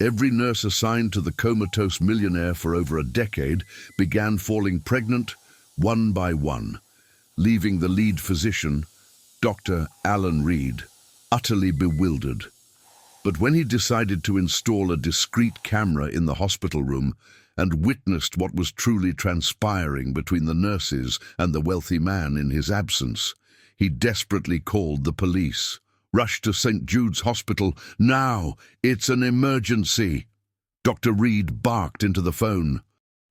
Every nurse assigned to the comatose millionaire for over a decade began falling pregnant one by one, leaving the lead physician, Dr. Alan Reed, utterly bewildered. But when he decided to install a discreet camera in the hospital room and witnessed what was truly transpiring between the nurses and the wealthy man in his absence, he desperately called the police. "Rush to St. Jude's Hospital, now! It's an emergency!" Dr. Reed barked into the phone.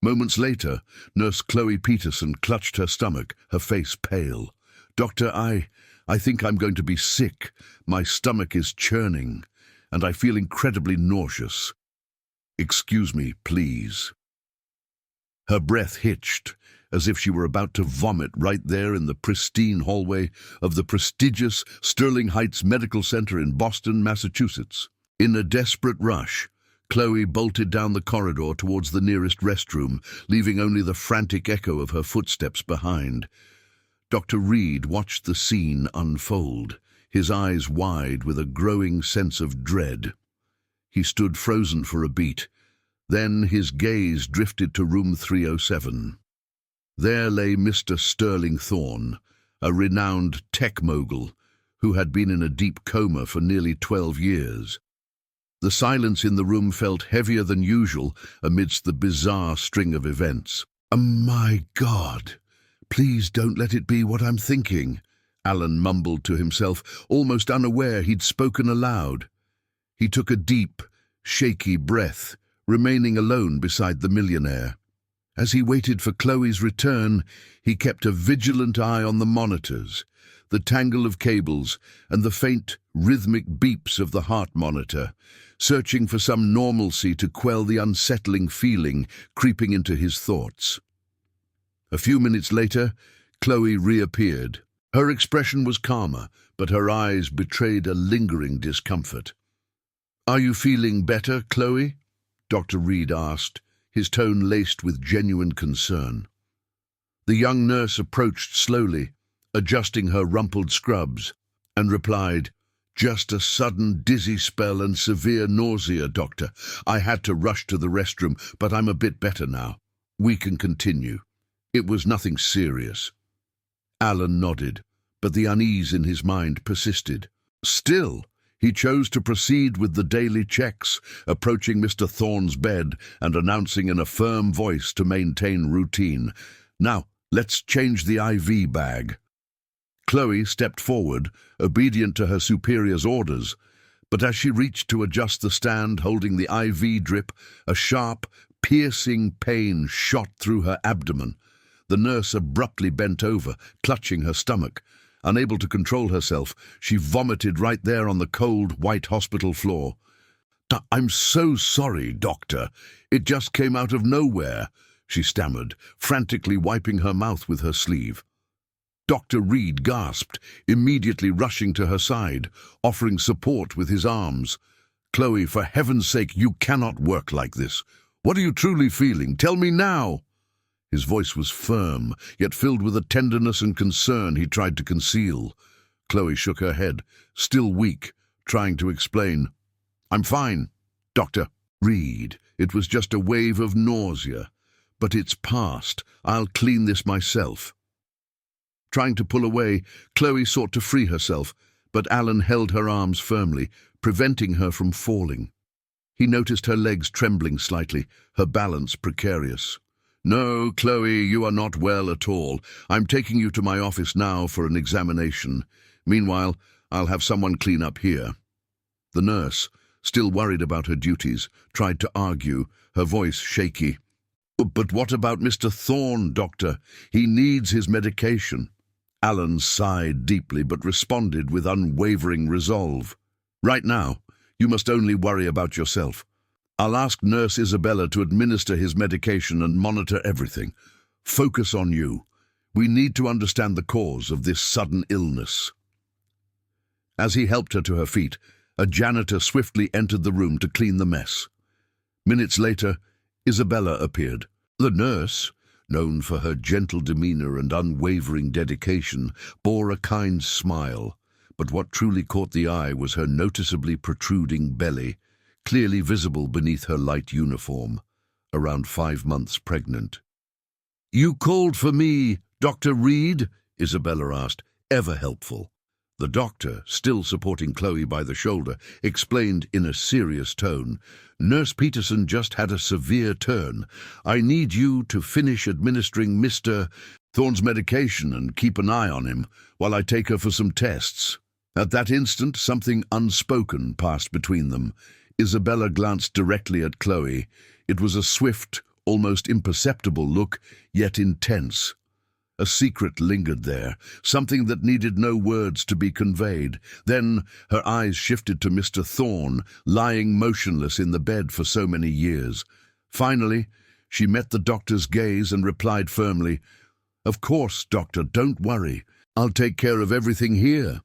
Moments later, Nurse Chloe Peterson clutched her stomach, her face pale. "Doctor, I think I'm going to be sick. My stomach is churning, and I feel incredibly nauseous. Excuse me, please." Her breath hitched, as if she were about to vomit right there in the pristine hallway of the prestigious Sterling Heights Medical Center in Boston, Massachusetts. In a desperate rush, Chloe bolted down the corridor towards the nearest restroom, leaving only the frantic echo of her footsteps behind. Dr. Reed watched the scene unfold, his eyes wide with a growing sense of dread. He stood frozen for a beat. Then his gaze drifted to room 307. There lay Mr. Sterling Thorne, a renowned tech mogul who had been in a deep coma for nearly 12 years. The silence in the room felt heavier than usual amidst the bizarre string of events. "My God, please don't let it be what I'm thinking," Alan mumbled to himself, almost unaware he'd spoken aloud. He took a deep, shaky breath, remaining alone beside the millionaire. As he waited for Chloe's return, he kept a vigilant eye on the monitors, the tangle of cables, and the faint, rhythmic beeps of the heart monitor, searching for some normalcy to quell the unsettling feeling creeping into his thoughts. A few minutes later, Chloe reappeared. Her expression was calmer, but her eyes betrayed a lingering discomfort. "Are you feeling better, Chloe?" Dr. Reed asked, his tone laced with genuine concern. The young nurse approached slowly, adjusting her rumpled scrubs, and replied, "Just a sudden dizzy spell and severe nausea, doctor. I had to rush to the restroom, but I'm a bit better now. We can continue. It was nothing serious." Alan nodded, but the unease in his mind persisted. Still, he chose to proceed with the daily checks, approaching Mr. Thorne's bed and announcing in a firm voice to maintain routine, "Now, let's change the IV bag." Chloe stepped forward, obedient to her superior's orders, but as she reached to adjust the stand holding the IV drip, a sharp, piercing pain shot through her abdomen. The nurse abruptly bent over, clutching her stomach. Unable to control herself, she vomited right there on the cold, white hospital floor. "I'm so sorry, doctor. It just came out of nowhere," she stammered, frantically wiping her mouth with her sleeve. Dr. Reed gasped, immediately rushing to her side, offering support with his arms. "Chloe, for heaven's sake, you cannot work like this. What are you truly feeling? Tell me now." His voice was firm, yet filled with a tenderness and concern he tried to conceal. Chloe shook her head, still weak, trying to explain. "I'm fine, Dr. Reed. It was just a wave of nausea. But it's past. I'll clean this myself." Trying to pull away, Chloe sought to free herself, but Alan held her arms firmly, preventing her from falling. He noticed her legs trembling slightly, her balance precarious. "No, Chloe, you are not well at all. I'm taking you to my office now for an examination. Meanwhile, I'll have someone clean up here." The nurse, still worried about her duties, tried to argue, her voice shaky. "But what about Mr. Thorne, doctor? He needs his medication." Alan sighed deeply but responded with unwavering resolve. "Right now, you must only worry about yourself. I'll ask Nurse Isabella to administer his medication and monitor everything. Focus on you. We need to understand the cause of this sudden illness." As he helped her to her feet, a janitor swiftly entered the room to clean the mess. Minutes later, Isabella appeared. The nurse, known for her gentle demeanor and unwavering dedication, bore a kind smile, but what truly caught the eye was her noticeably protruding belly, clearly visible beneath her light uniform, around 5 months pregnant. "You called for me, Dr. Reed?" Isabella asked, ever helpful. The doctor, still supporting Chloe by the shoulder, explained in a serious tone, "Nurse Peterson just had a severe turn. I need you to finish administering Mr. Thorne's medication and keep an eye on him while I take her for some tests." At that instant, something unspoken passed between them. Isabella glanced directly at Chloe. It was a swift, almost imperceptible look, yet intense. A secret lingered there, something that needed no words to be conveyed. Then her eyes shifted to Mr. Thorne, lying motionless in the bed for so many years. Finally, she met the doctor's gaze and replied firmly, "Of course, doctor, don't worry. I'll take care of everything here."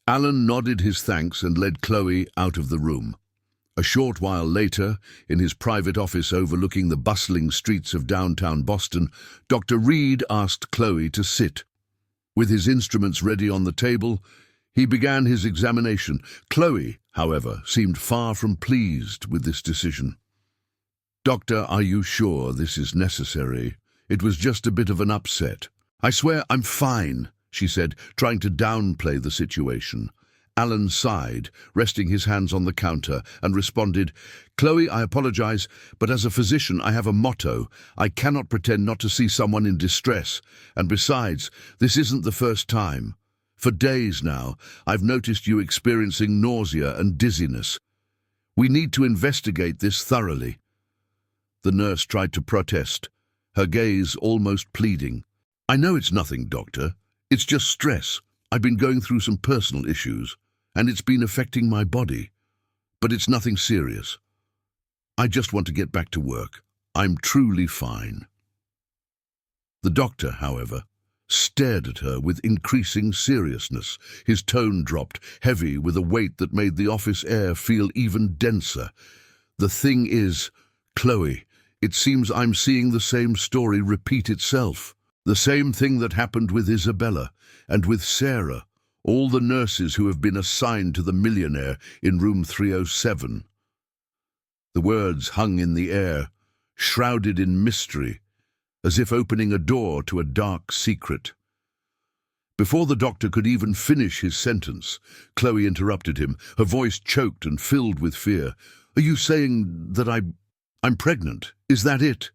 Alan nodded his thanks and led Chloe out of the room. A short while later, in his private office overlooking the bustling streets of downtown Boston, Dr. Reed asked Chloe to sit. With his instruments ready on the table, he began his examination. Chloe, however, seemed far from pleased with this decision. "Doctor, are you sure this is necessary? It was just a bit of an upset." "I swear I'm fine," she said, trying to downplay the situation. Alan sighed, resting his hands on the counter, and responded, "Chloe, I apologize, but as a physician I have a motto. I cannot pretend not to see someone in distress, and besides, this isn't the first time. For days now, I've noticed you experiencing nausea and dizziness. We need to investigate this thoroughly." The nurse tried to protest, her gaze almost pleading. "I know it's nothing, doctor. It's just stress. I've been going through some personal issues, and it's been affecting my body. But it's nothing serious. I just want to get back to work. I'm truly fine." The doctor, however, stared at her with increasing seriousness. His tone dropped, heavy with a weight that made the office air feel even denser. "The thing is, Chloe, it seems I'm seeing the same story repeat itself. The same thing that happened with Isabella and with Sarah, all the nurses who have been assigned to the Millionaire in room 307. The words hung in the air, shrouded in mystery, as if opening a door to a dark secret. Before the doctor could even finish his sentence, Chloe interrupted him, her voice choked and filled with fear. "Are you saying that I'm pregnant? Is that it?"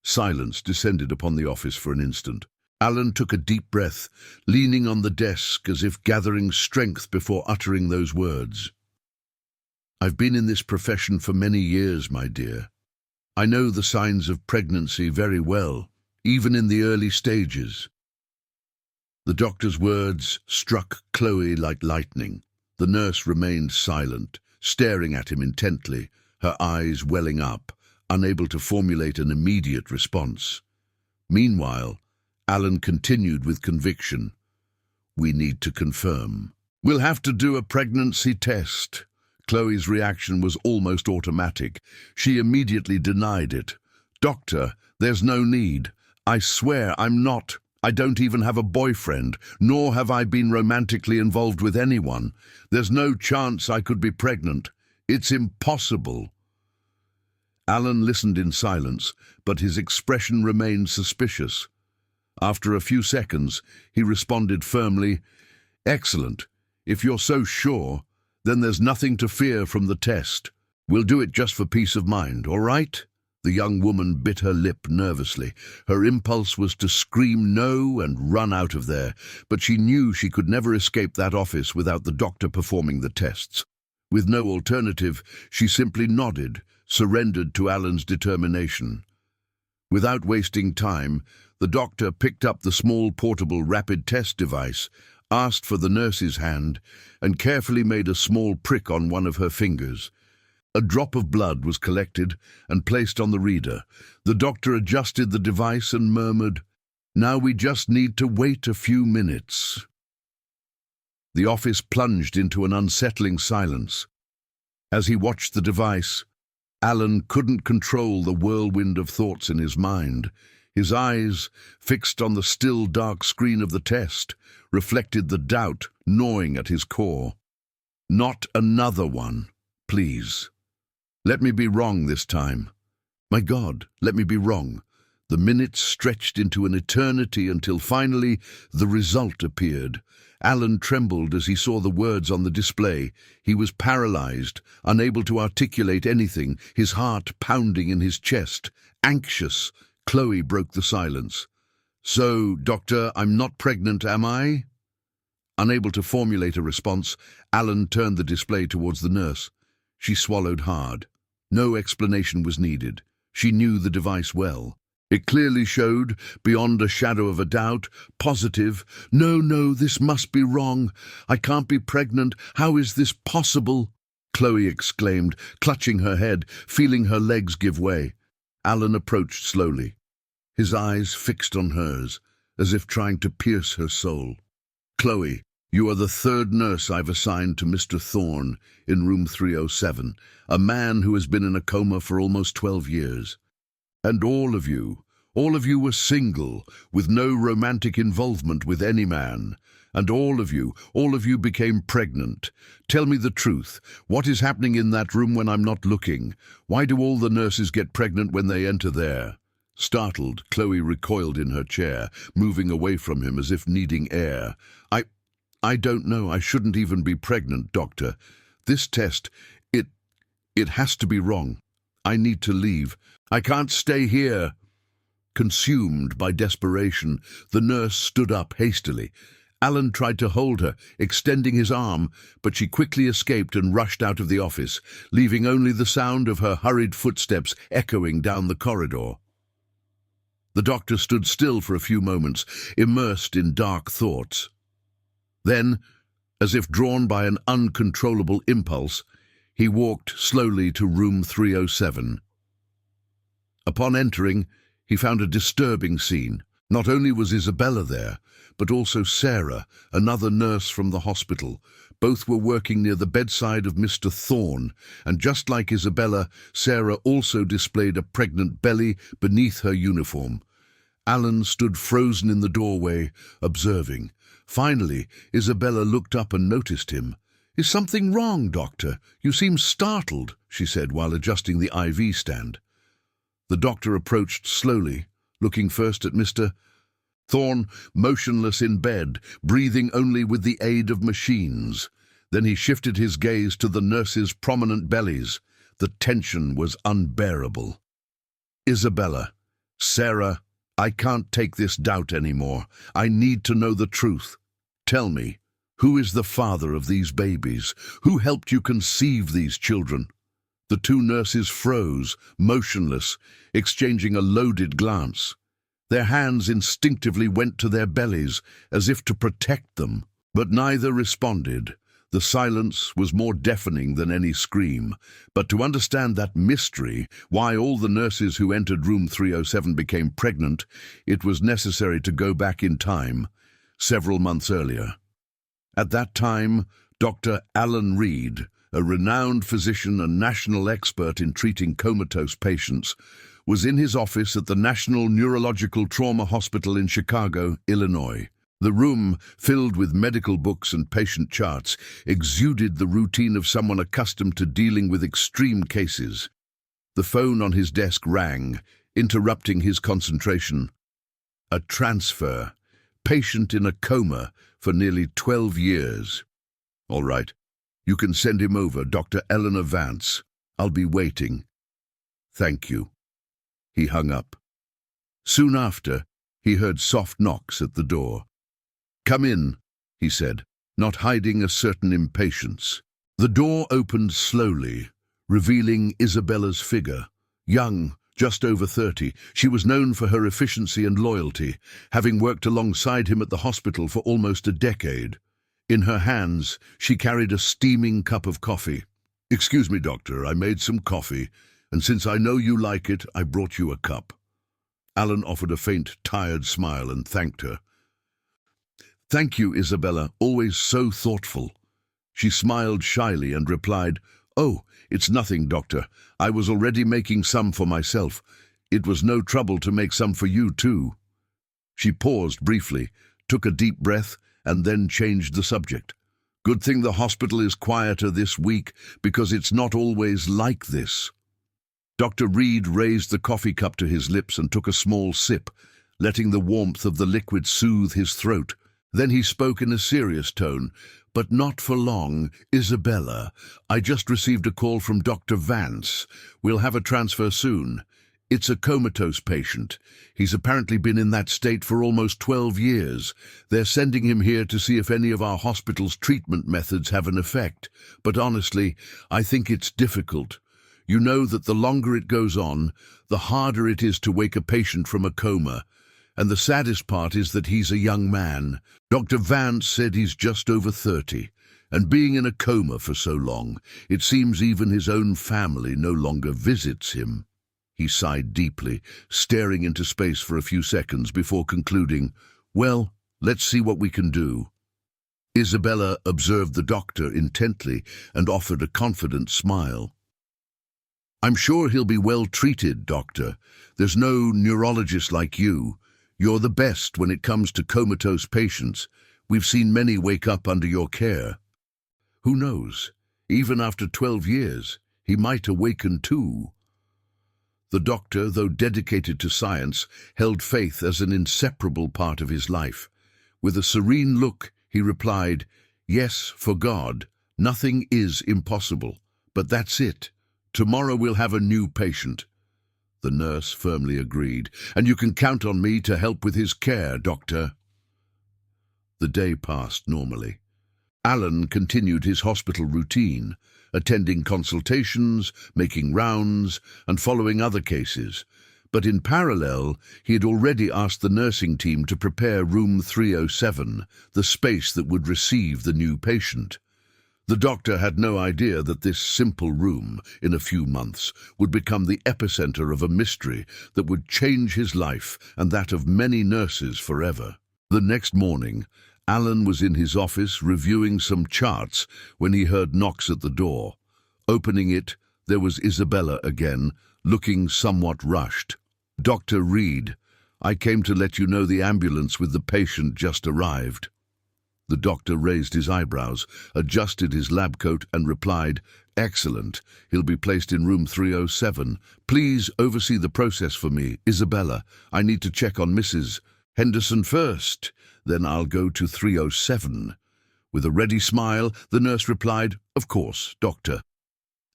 Silence descended upon the office for an instant. Alan took a deep breath, leaning on the desk as if gathering strength before uttering those words. "I've been in this profession for many years, my dear. I know the signs of pregnancy very well, even in the early stages." The doctor's words struck Chloe like lightning. The nurse remained silent, staring at him intently, her eyes welling up, unable to formulate an immediate response. Meanwhile, Alan continued with conviction. "We need to confirm. We'll have to do a pregnancy test." Chloe's reaction was almost automatic. She immediately denied it. "Doctor, there's no need. I swear I'm not. I don't even have a boyfriend, nor have I been romantically involved with anyone. There's no chance I could be pregnant. It's impossible." Alan listened in silence, but his expression remained suspicious. After a few seconds, he responded firmly, "Excellent. If you're so sure, then there's nothing to fear from the test. We'll do it just for peace of mind, all right?" The young woman bit her lip nervously. Her impulse was to scream no and run out of there, but she knew she could never escape that office without the doctor performing the tests. With no alternative, she simply nodded, surrendered to Alan's determination. Without wasting time, the doctor picked up the small portable rapid test device, asked for the nurse's hand, and carefully made a small prick on one of her fingers. A drop of blood was collected and placed on the reader. The doctor adjusted the device and murmured, "Now we just need to wait a few minutes." The office plunged into an unsettling silence. As he watched the device, Alan couldn't control the whirlwind of thoughts in his mind. His eyes, fixed on the still dark screen of the test, reflected the doubt gnawing at his core. Not another one. Please. Let me be wrong this time. My God, let me be wrong. The minutes stretched into an eternity until finally the result appeared. Alan trembled as he saw the words on the display. He was paralyzed, unable to articulate anything, his heart pounding in his chest. Anxious, Chloe broke the silence. "So, Doctor, I'm not pregnant, am I?" Unable to formulate a response, Alan turned the display towards the nurse. She swallowed hard. No explanation was needed. She knew the device well. It clearly showed, beyond a shadow of a doubt, positive. No, this must be wrong. I can't be pregnant. How is this possible?" Chloe exclaimed, clutching her head, feeling her legs give way. Alan approached slowly, his eyes fixed on hers, as if trying to pierce her soul. "Chloe, you are the third nurse I've assigned to Mr. Thorne in room 307, a man who has been in a coma for almost 12 years. And all of you were single, with no romantic involvement with any man. And all of you became pregnant. Tell me the truth. What is happening in that room when I'm not looking? Why do all the nurses get pregnant when they enter there?" Startled, Chloe recoiled in her chair, moving away from him as if needing air. I don't know. I shouldn't even be pregnant, Doctor. This test, it has to be wrong. I need to leave. I can't stay here." Consumed by desperation, the nurse stood up hastily. Alan tried to hold her, extending his arm, but she quickly escaped and rushed out of the office, leaving only the sound of her hurried footsteps echoing down the corridor. The doctor stood still for a few moments, immersed in dark thoughts. Then, as if drawn by an uncontrollable impulse, he walked slowly to room 307. Upon entering, he found a disturbing scene. Not only was Isabella there, but also Sarah, another nurse from the hospital. Both were working near the bedside of Mr. Thorne, and just like Isabella, Sarah also displayed a pregnant belly beneath her uniform. Alan stood frozen in the doorway, observing. Finally, Isabella looked up and noticed him. "Is something wrong, Doctor? You seem startled," she said while adjusting the IV stand. The doctor approached slowly, looking first at Mr. Thorne, motionless in bed, breathing only with the aid of machines. Then he shifted his gaze to the nurses' prominent bellies. The tension was unbearable. "Isabella, Sarah, I can't take this doubt anymore. I need to know the truth. Tell me, who is the father of these babies? Who helped you conceive these children?" The two nurses froze, motionless, exchanging a loaded glance. Their hands instinctively went to their bellies, as if to protect them, but neither responded. The silence was more deafening than any scream. But to understand that mystery, why all the nurses who entered room 307 became pregnant, it was necessary to go back in time, several months earlier. At that time, Dr. Alan Reed, a renowned physician and national expert in treating comatose patients, was in his office at the National Neurological Trauma Hospital in Chicago, Illinois. The room, filled with medical books and patient charts, exuded the routine of someone accustomed to dealing with extreme cases. The phone on his desk rang, interrupting his concentration. A transfer. Patient in a coma for nearly 12 years. "All right. You can send him over, Dr. Eleanor Vance. I'll be waiting." "Thank you." He hung up. Soon after, he heard soft knocks at the door. "Come in," he said, not hiding a certain impatience. The door opened slowly, revealing Isabella's figure. Young, just over 30, she was known for her efficiency and loyalty, having worked alongside him at the hospital for almost a decade. In her hands, she carried a steaming cup of coffee. "Excuse me, Doctor, I made some coffee, and since I know you like it, I brought you a cup." Alan offered a faint, tired smile and thanked her. "Thank you, Isabella, always so thoughtful." She smiled shyly and replied, "Oh, it's nothing, Doctor. I was already making some for myself. It was no trouble to make some for you, too." She paused briefly, took a deep breath, and then changed the subject. Good thing the hospital is quieter this week, because it's not always like this." Dr. Reed raised the coffee cup to his lips and took a small sip, letting the warmth of the liquid soothe his throat. Then he spoke in a serious tone, "But not for long. Isabella, I just received a call from Dr. Vance. We'll have a transfer soon. It's a comatose patient. He's apparently been in that state for almost 12 years. They're sending him here to see if any of our hospital's treatment methods have an effect. But honestly, I think it's difficult. You know that the longer it goes on, the harder it is to wake a patient from a coma. And the saddest part is that he's a young man. Dr. Vance said he's just over 30. And being in a coma for so long, it seems even his own family no longer visits him." He sighed deeply, staring into space for a few seconds before concluding, "Well, let's see what we can do." Isabella observed the doctor intently and offered a confident smile. "I'm sure he'll be well treated, doctor. There's no neurologist like you. You're the best when it comes to comatose patients. We've seen many wake up under your care. Who knows, even after 12 years, he might awaken too." The doctor, though dedicated to science, held faith as an inseparable part of his life. With a serene look, he replied, "Yes, for God, nothing is impossible. But that's it. Tomorrow we'll have a new patient." The nurse firmly agreed. "And you can count on me to help with his care, doctor." The day passed normally. Alan continued his hospital routine, attending consultations, making rounds, and following other cases. But in parallel, he had already asked the nursing team to prepare room 307, the space that would receive the new patient. The doctor had no idea that this simple room, in a few months, would become the epicenter of a mystery that would change his life and that of many nurses forever. The next morning, Alan was in his office reviewing some charts when he heard knocks at the door. Opening it, there was Isabella again, looking somewhat rushed. "Dr. Reed, I came to let you know the ambulance with the patient just arrived." The doctor raised his eyebrows, adjusted his lab coat and replied, "Excellent. He'll be placed in room 307. Please oversee the process for me. Isabella, I need to check on Mrs. Henderson first. Then I'll go to 307. With a ready smile, the nurse replied, "Of course, doctor."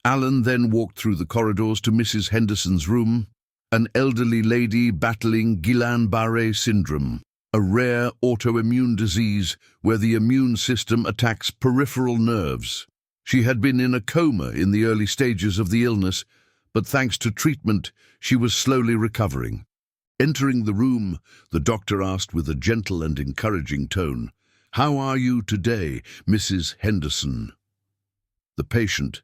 Alan then walked through the corridors to Mrs. Henderson's room, an elderly lady battling Guillain-Barré syndrome, a rare autoimmune disease where the immune system attacks peripheral nerves. She had been in a coma in the early stages of the illness, but thanks to treatment, she was slowly recovering. Entering the room, the doctor asked with a gentle and encouraging tone, "How are you today, Mrs. Henderson?" The patient,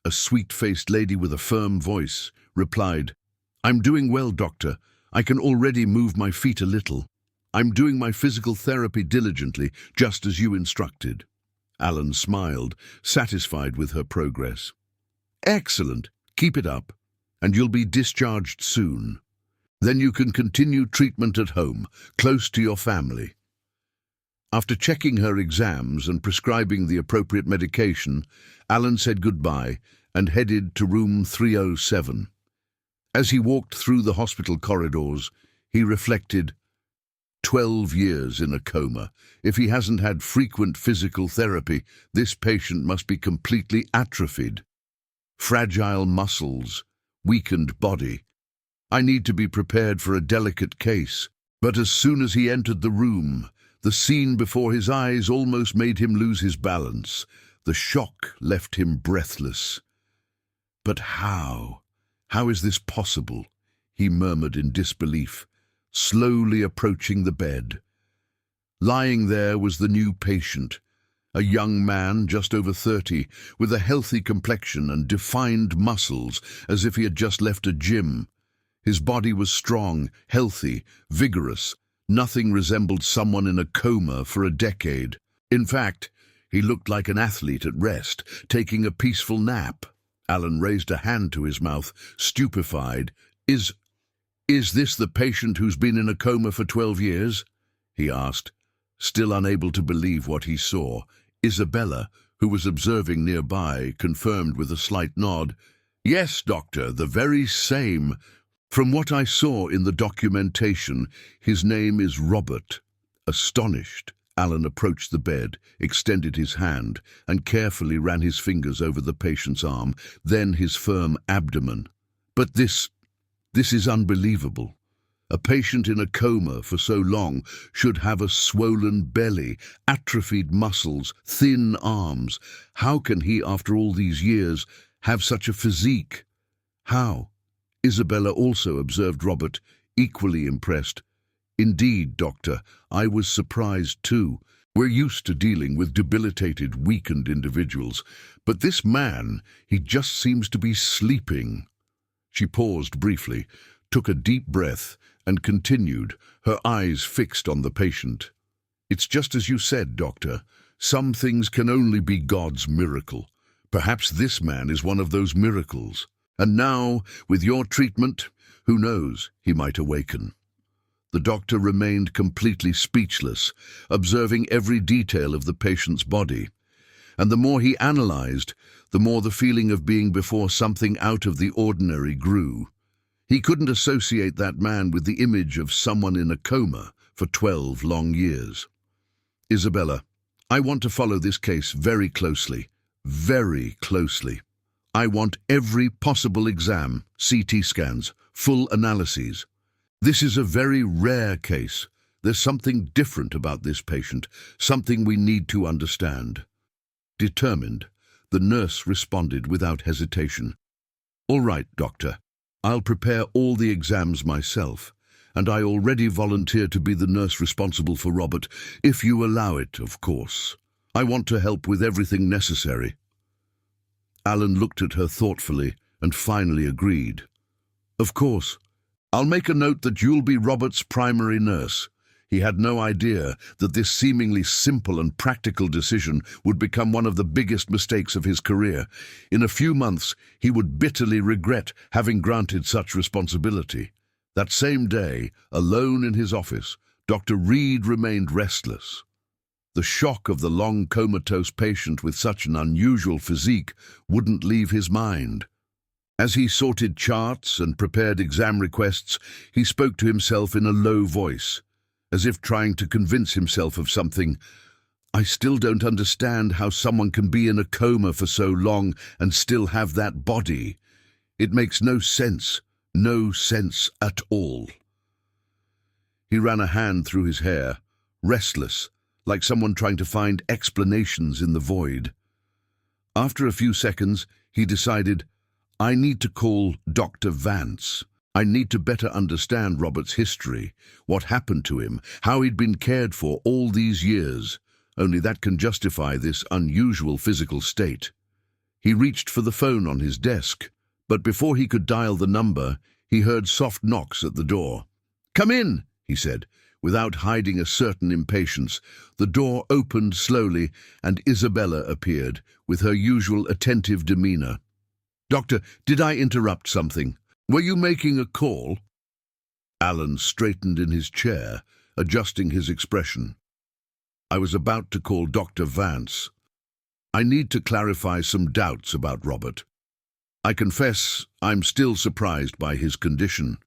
a sweet-faced lady with a firm voice, replied, "I'm doing well, doctor. I can already move my feet a little. I'm doing my physical therapy diligently, just as you instructed." Alan smiled, satisfied with her progress. "Excellent. Keep it up, and you'll be discharged soon. Then you can continue treatment at home, close to your family." After checking her exams and prescribing the appropriate medication, Alan said goodbye and headed to room 307. As he walked through the hospital corridors, he reflected, 12 years in a coma. If he hasn't had frequent physical therapy, this patient must be completely atrophied. Fragile muscles, weakened body. I need to be prepared for a delicate case. But as soon as he entered the room, the scene before his eyes almost made him lose his balance. The shock left him breathless. "But how? How is this possible?" he murmured in disbelief, slowly approaching the bed. Lying there was the new patient, a young man just over 30, with a healthy complexion and defined muscles as if he had just left a gym. His body was strong, healthy, vigorous. Nothing resembled someone in a coma for a decade. In fact, he looked like an athlete at rest, taking a peaceful nap. Alan raised a hand to his mouth, stupefied. Is this the patient who's been in a coma for 12 years? He asked, still unable to believe what he saw. Isabella, who was observing nearby, confirmed with a slight nod. "Yes, doctor, the very same. From what I saw in the documentation, his name is Robert." Astonished, Alan approached the bed, extended his hand, and carefully ran his fingers over the patient's arm, then his firm abdomen. "But this is unbelievable. A patient in a coma for so long should have a swollen belly, atrophied muscles, thin arms. How can he, after all these years, have such a physique? How?" Isabella also observed Robert, equally impressed. "Indeed, doctor, I was surprised too. We're used to dealing with debilitated, weakened individuals, but this man, he just seems to be sleeping." She paused briefly, took a deep breath, and continued, her eyes fixed on the patient. "It's just as you said, doctor. Some things can only be God's miracle. Perhaps this man is one of those miracles. And now, with your treatment, who knows, he might awaken." The doctor remained completely speechless, observing every detail of the patient's body. And the more he analyzed, the more the feeling of being before something out of the ordinary grew. He couldn't associate that man with the image of someone in a coma for 12 long years. "Isabella, I want to follow this case very closely, very closely. I want every possible exam, CT scans, full analyses. This is a very rare case. There's something different about this patient, something we need to understand." Determined, the nurse responded without hesitation. "All right, doctor. I'll prepare all the exams myself, and I already volunteer to be the nurse responsible for Robert, if you allow it, of course. I want to help with everything necessary." Alan looked at her thoughtfully and finally agreed. "Of course. I'll make a note that you'll be Robert's primary nurse." He had no idea that this seemingly simple and practical decision would become one of the biggest mistakes of his career. In a few months, he would bitterly regret having granted such responsibility. That same day, alone in his office, Dr. Reed remained restless. The shock of the long comatose patient with such an unusual physique wouldn't leave his mind. As he sorted charts and prepared exam requests, he spoke to himself in a low voice, as if trying to convince himself of something. "I still don't understand how someone can be in a coma for so long and still have that body. It makes no sense at all." He ran a hand through his hair, restless, like someone trying to find explanations in the void. After a few seconds, he decided, "I need to call Dr. Vance. I need to better understand Robert's history, what happened to him, how he'd been cared for all these years. Only that can justify this unusual physical state." He reached for the phone on his desk, but before he could dial the number, he heard soft knocks at the door. "Come in," he said, without hiding a certain impatience. The door opened slowly, and Isabella appeared, with her usual attentive demeanor. "Doctor, did I interrupt something? Were you making a call?" Alan straightened in his chair, adjusting his expression. "I was about to call Dr. Vance. I need to clarify some doubts about Robert. I confess I'm still surprised by his condition.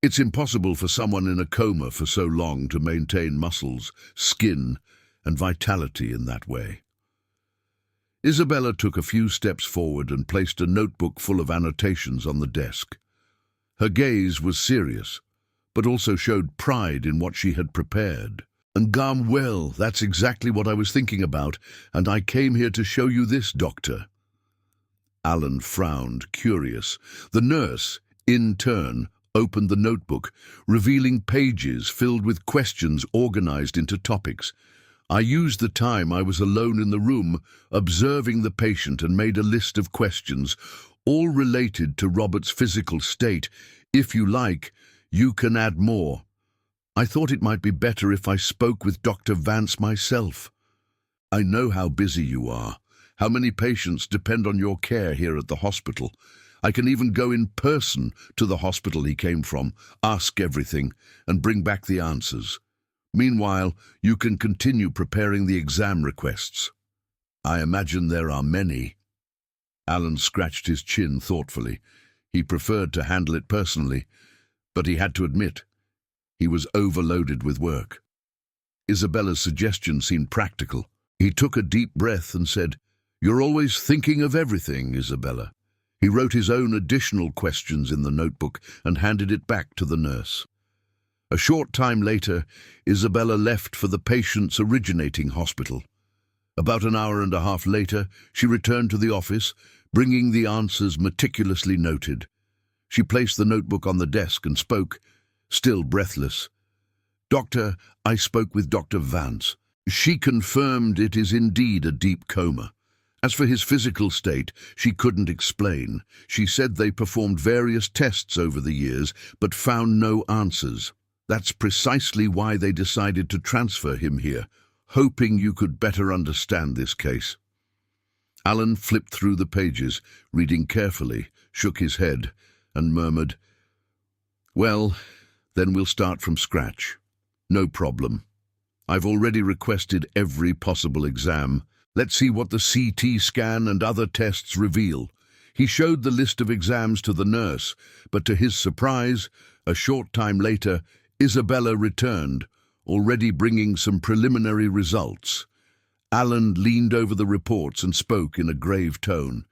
It's impossible for someone in a coma for so long to maintain muscles, skin, and vitality in that way." Isabella took a few steps forward and placed a notebook full of annotations on the desk. Her gaze was serious, but also showed pride in what she had prepared. "Well, that's exactly what I was thinking about, and I came here to show you this, doctor." Alan frowned, curious. The nurse, in turn, opened the notebook, revealing pages filled with questions organized into topics. "I used the time I was alone in the room, observing the patient, and made a list of questions, all related to Robert's physical state. If you like, you can add more. I thought it might be better if I spoke with Dr. Vance myself. I know how busy you are, how many patients depend on your care here at the hospital. I can even go in person to the hospital he came from, ask everything, and bring back the answers. Meanwhile, you can continue preparing the exam requests." I imagine there are many. Alan scratched his chin thoughtfully. He preferred to handle it personally, but he had to admit he was overloaded with work. Isabella's suggestion seemed practical. He took a deep breath and said, "You're always thinking of everything, Isabella." He wrote his own additional questions in the notebook and handed it back to the nurse. A short time later, Isabella left for the patient's originating hospital. About an hour and a half later, she returned to the office, bringing the answers meticulously noted. She placed the notebook on the desk and spoke, still breathless. "Doctor, I spoke with Dr. Vance. She confirmed it is indeed a deep coma. As for his physical state, she couldn't explain. She said they performed various tests over the years, but found no answers. That's precisely why they decided to transfer him here, hoping you could better understand this case." Alan flipped through the pages, reading carefully, shook his head, and murmured, "Well, then we'll start from scratch. No problem. I've already requested every possible exam. Let's see what the CT scan and other tests reveal." He showed the list of exams to the nurse, but to his surprise, a short time later, Isabella returned, already bringing some preliminary results. Alan leaned over the reports and spoke in a grave tone.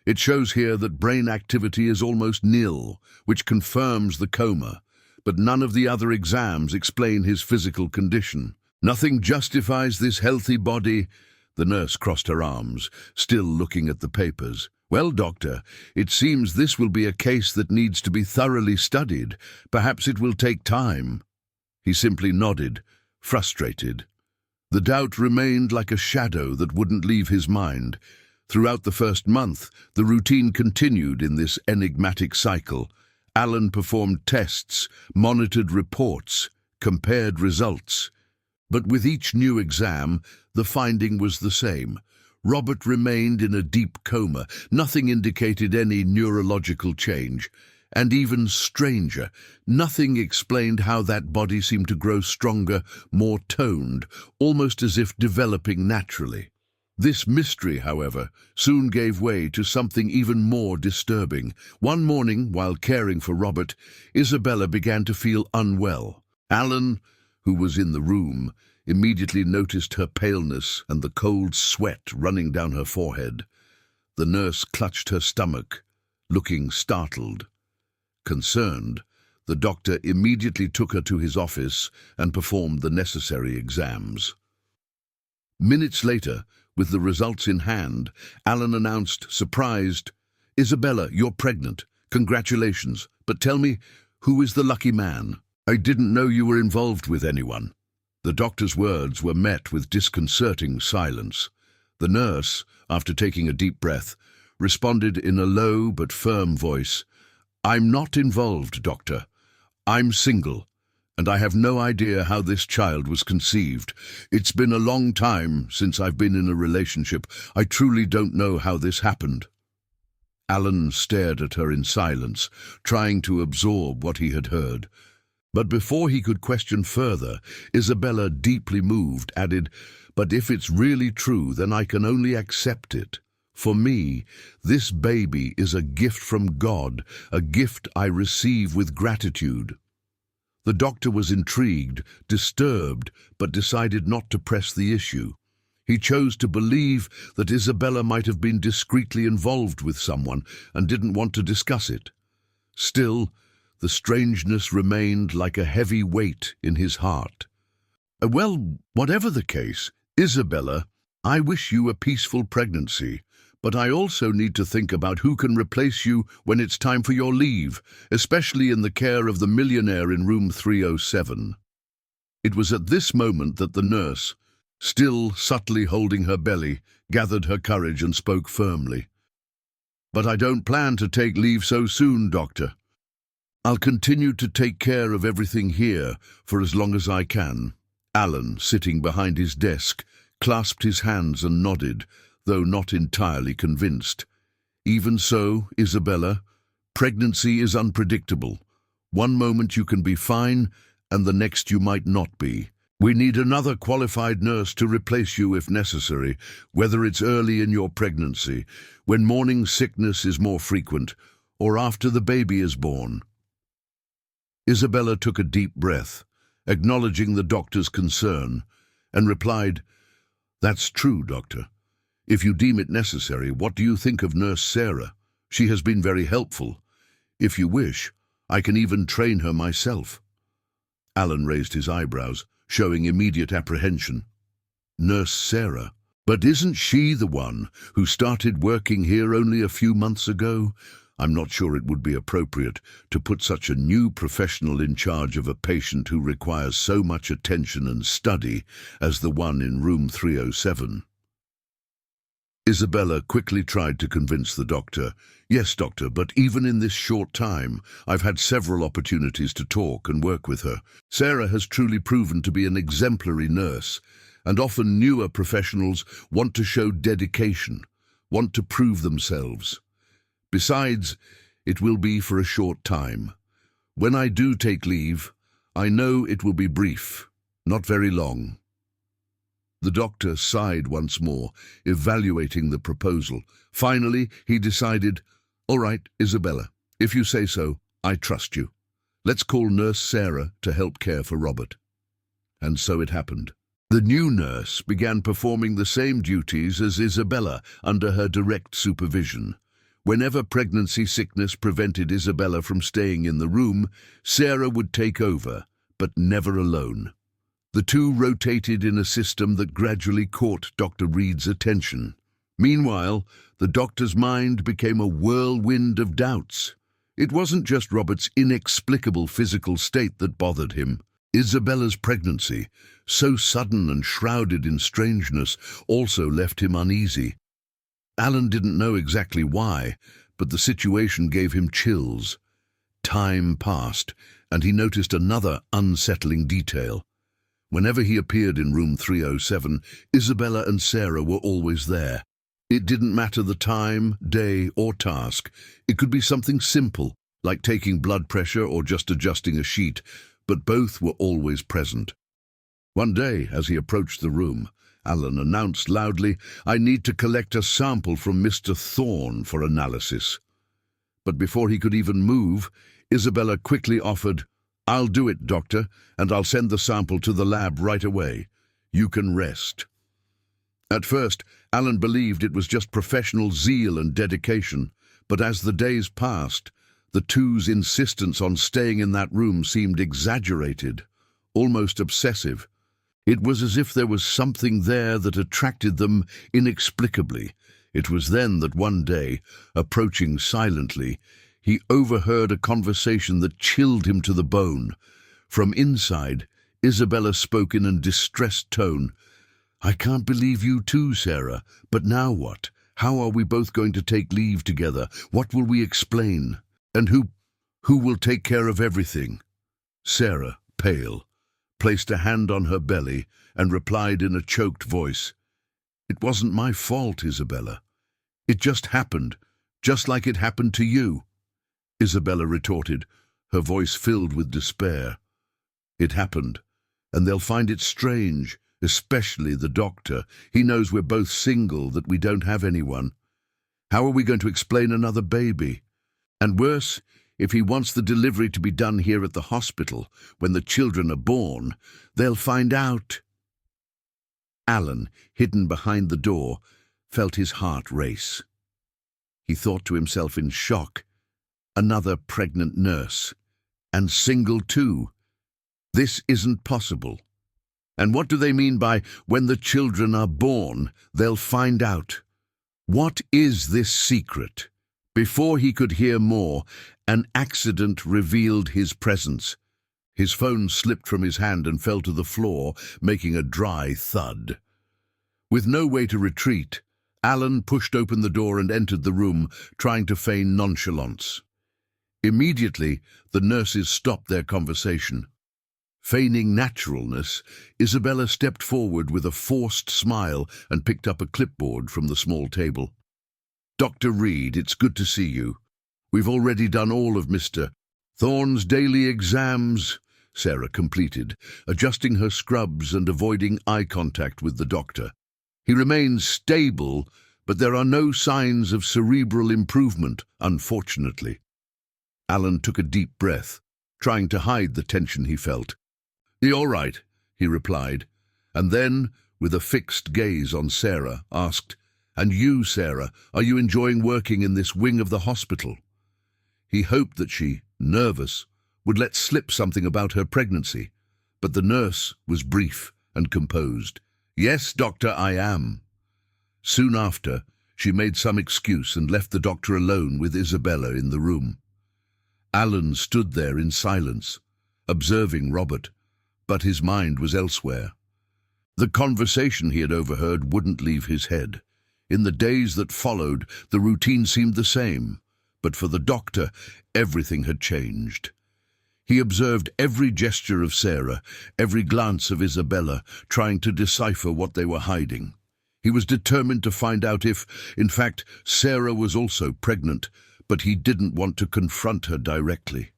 "It shows here that brain activity is almost nil, which confirms the coma, but none of the other exams explain his physical condition. Nothing justifies this healthy body." The nurse crossed her arms, still looking at the papers. "Well, doctor, it seems this will be a case that needs to be thoroughly studied. Perhaps it will take time." He simply nodded, frustrated. The doubt remained like a shadow that wouldn't leave his mind. Throughout the first month, the routine continued in this enigmatic cycle. Alan performed tests, monitored reports, compared results. But with each new exam, the finding was the same. Robert remained in a deep coma. Nothing indicated any neurological change. And even stranger, nothing explained how that body seemed to grow stronger, more toned, almost as if developing naturally. This mystery, however, soon gave way to something even more disturbing. One morning, while caring for Robert, Isabella began to feel unwell. Alan, who was in the room, immediately noticed her paleness and the cold sweat running down her forehead. The nurse clutched her stomach, looking startled. Concerned, the doctor immediately took her to his office and performed the necessary exams. Minutes later, with the results in hand, Alan announced, surprised, "Isabella, you're pregnant. Congratulations. But tell me, who is the lucky man? I didn't know you were involved with anyone." The doctor's words were met with disconcerting silence. The nurse, after taking a deep breath, responded in a low but firm voice, "I'm not involved, doctor. I'm single, and I have no idea how this child was conceived. It's been a long time since I've been in a relationship. I truly don't know how this happened." Alan stared at her in silence, trying to absorb what he had heard. But before he could question further, Isabella, deeply moved, added, "But if it's really true, then I can only accept it. For me, this baby is a gift from God, a gift I receive with gratitude." The doctor was intrigued, disturbed, but decided not to press the issue. He chose to believe that Isabella might have been discreetly involved with someone and didn't want to discuss it. Still, the strangeness remained like a heavy weight in his heart. "Well, whatever the case, Isabella, I wish you a peaceful pregnancy, but I also need to think about who can replace you when it's time for your leave, especially in the care of the millionaire in room 307. It was at this moment that the nurse, still subtly holding her belly, gathered her courage and spoke firmly. "But I don't plan to take leave so soon, doctor. I'll continue to take care of everything here for as long as I can." Alan, sitting behind his desk, clasped his hands and nodded, though not entirely convinced. "Even so, Isabella, pregnancy is unpredictable. One moment you can be fine, and the next you might not be. We need another qualified nurse to replace you if necessary, whether it's early in your pregnancy, when morning sickness is more frequent, or after the baby is born." Isabella took a deep breath, acknowledging the doctor's concern, and replied, "That's true, doctor. If you deem it necessary, what do you think of Nurse Sarah? She has been very helpful. If you wish, I can even train her myself." Alan raised his eyebrows, showing immediate apprehension. "Nurse Sarah? But isn't she the one who started working here only a few months ago? I'm not sure it would be appropriate to put such a new professional in charge of a patient who requires so much attention and study as the one in room 307. Isabella quickly tried to convince the doctor. "Yes, doctor, but even in this short time, I've had several opportunities to talk and work with her. Sarah has truly proven to be an exemplary nurse, and often newer professionals want to show dedication, want to prove themselves. Besides, it will be for a short time. When I do take leave, I know it will be brief, not very long." The doctor sighed once more, evaluating the proposal. Finally, he decided, "All right, Isabella, if you say so, I trust you. Let's call Nurse Sarah to help care for Robert." And so it happened. The new nurse began performing the same duties as Isabella under her direct supervision. Whenever pregnancy sickness prevented Isabella from staying in the room, Sarah would take over, but never alone. The two rotated in a system that gradually caught Dr. Reed's attention. Meanwhile, the doctor's mind became a whirlwind of doubts. It wasn't just Robert's inexplicable physical state that bothered him. Isabella's pregnancy, so sudden and shrouded in strangeness, also left him uneasy. Alan didn't know exactly why, but the situation gave him chills. Time passed, and he noticed another unsettling detail. Whenever he appeared in room 307, Isabella and Sarah were always there. It didn't matter the time, day, or task. It could be something simple, like taking blood pressure or just adjusting a sheet, but both were always present. One day, as he approached the room, Alan announced loudly, "I need to collect a sample from Mr. Thorne for analysis." But before he could even move, Isabella quickly offered, "I'll do it, doctor, and I'll send the sample to the lab right away. You can rest." At first, Alan believed it was just professional zeal and dedication, but as the days passed, the two's insistence on staying in that room seemed exaggerated, almost obsessive. It was as if there was something there that attracted them inexplicably. It was then that one day, approaching silently, he overheard a conversation that chilled him to the bone. From inside, Isabella spoke in a distressed tone. "I can't believe you too, Sarah. But now what? How are we both going to take leave together? What will we explain? And who will take care of everything?" Sarah, pale, placed a hand on her belly and replied in a choked voice, "It wasn't my fault, Isabella. It just happened, just like it happened to you." Isabella retorted, her voice filled with despair. "It happened, and they'll find it strange, especially the doctor. He knows we're both single, that we don't have anyone. How are we going to explain another baby? And worse, if he wants the delivery to be done here at the hospital, when the children are born, they'll find out." Alan, hidden behind the door, felt his heart race. He thought to himself in shock, another pregnant nurse, and single too. This isn't possible. And what do they mean by, when the children are born, they'll find out? What is this secret? Before he could hear more, an accident revealed his presence. His phone slipped from his hand and fell to the floor, making a dry thud. With no way to retreat, Alan pushed open the door and entered the room, trying to feign nonchalance. Immediately, the nurses stopped their conversation. Feigning naturalness, Isabella stepped forward with a forced smile and picked up a clipboard from the small table. "Dr. Reed, it's good to see you. We've already done all of Mr. Thorne's daily exams. Sarah completed, adjusting her scrubs and avoiding eye contact with the doctor. "He remains stable, but there are no signs of cerebral improvement, unfortunately." Alan took a deep breath, trying to hide the tension he felt. "You're right," he replied, and then, with a fixed gaze on Sarah, asked, "And you, Sarah, are you enjoying working in this wing of the hospital?" He hoped that she, nervous, would let slip something about her pregnancy, but the nurse was brief and composed. "Yes, doctor, I am." Soon after, she made some excuse and left the doctor alone with Isabella in the room. Alan stood there in silence, observing Robert, but his mind was elsewhere. The conversation he had overheard wouldn't leave his head. In the days that followed, the routine seemed the same, but for the doctor, everything had changed. He observed every gesture of Sarah, every glance of Isabella, trying to decipher what they were hiding. He was determined to find out if, in fact, Sarah was also pregnant, but he didn't want to confront her directly.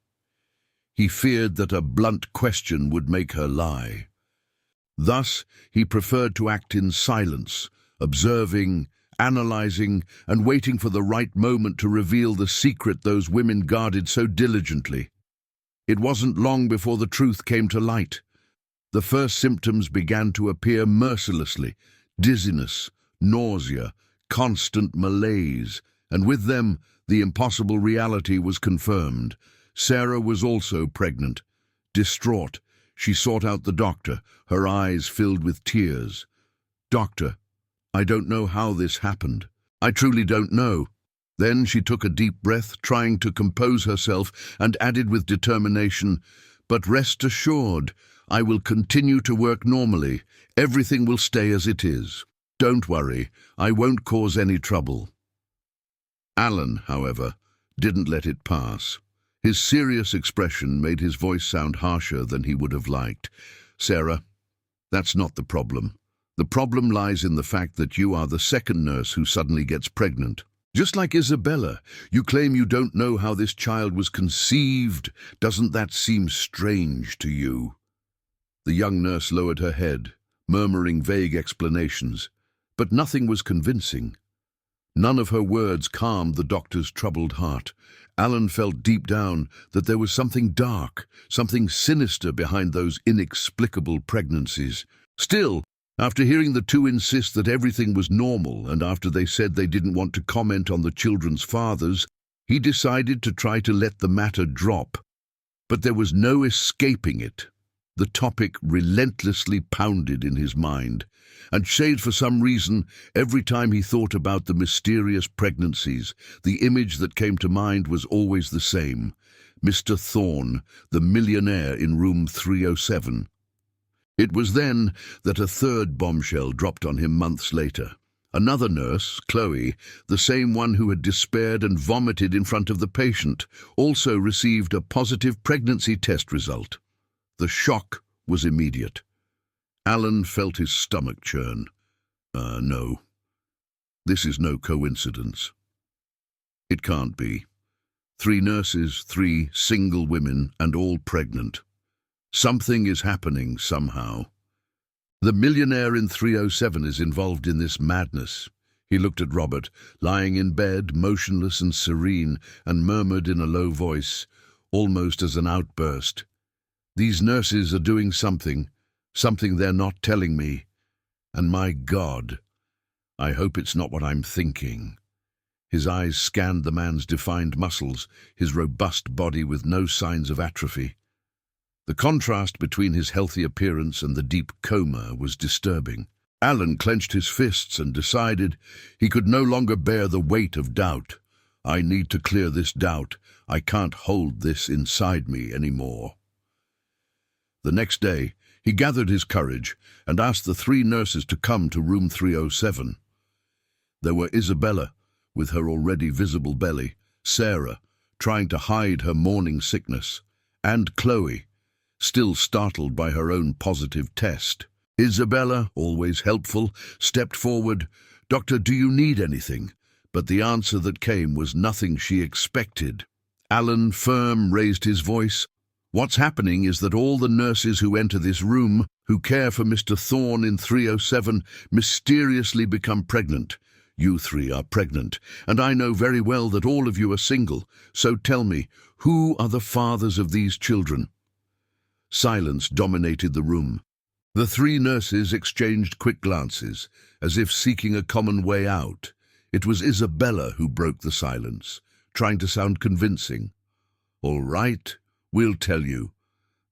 He feared that a blunt question would make her lie. Thus, he preferred to act in silence, observing, analyzing, and waiting for the right moment to reveal the secret those women guarded so diligently. It wasn't long before the truth came to light. The first symptoms began to appear mercilessly: dizziness, nausea, constant malaise, and with them, the impossible reality was confirmed. Sarah was also pregnant. Distraught, she sought out the doctor, her eyes filled with tears. "Doctor, I don't know how this happened. I truly don't know." Then she took a deep breath, trying to compose herself, and added with determination, "But rest assured, I will continue to work normally. Everything will stay as it is. Don't worry, I won't cause any trouble." Alan, however, didn't let it pass. His serious expression made his voice sound harsher than he would have liked. "Sarah, that's not the problem. The problem lies in the fact that you are the second nurse who suddenly gets pregnant. Just like Isabella, you claim you don't know how this child was conceived. Doesn't that seem strange to you?" The young nurse lowered her head, murmuring vague explanations, but nothing was convincing. None of her words calmed the doctor's troubled heart. Alan felt deep down that there was something dark, something sinister behind those inexplicable pregnancies. Still, after hearing the two insist that everything was normal and after they said they didn't want to comment on the children's fathers, he decided to try to let the matter drop. But there was no escaping it. The topic relentlessly pounded in his mind, and save for some reason, every time he thought about the mysterious pregnancies, the image that came to mind was always the same: Mr. Thorne, the millionaire in room 307. It was then that a third bombshell dropped on him months later. Another nurse, Chloe, the same one who had despaired and vomited in front of the patient, also received a positive pregnancy test result. The shock was immediate. Alan felt his stomach churn. No. This is no coincidence. It can't be. 3 nurses, 3 single women, and all pregnant. Something is happening somehow. The millionaire in 307 is involved in this madness. He looked at Robert, lying in bed, motionless and serene, and murmured in a low voice, almost as an outburst, "These nurses are doing something they're not telling me. And my God, I hope it's not what I'm thinking." His eyes scanned the man's defined muscles, his robust body with no signs of atrophy. The contrast between his healthy appearance and the deep coma was disturbing. Alan clenched his fists and decided he could no longer bear the weight of doubt. "I need to clear this doubt. I can't hold this inside me anymore." The next day, he gathered his courage and asked the 3 nurses to come to room 307. There were Isabella, with her already visible belly, Sarah, trying to hide her morning sickness, and Chloe, still startled by her own positive test. Isabella, always helpful, stepped forward. "Doctor, do you need anything?" But the answer that came was nothing she expected. Alan, firm, raised his voice. What's happening is that all the nurses who enter this room, who care for Mr. Thorne in 307, mysteriously become pregnant. You three are pregnant, and I know very well that all of you are single. So tell me, who are the fathers of these children?" Silence dominated the room. The three nurses exchanged quick glances, as if seeking a common way out. It was Isabella who broke the silence, trying to sound convincing. "All right, we'll tell you.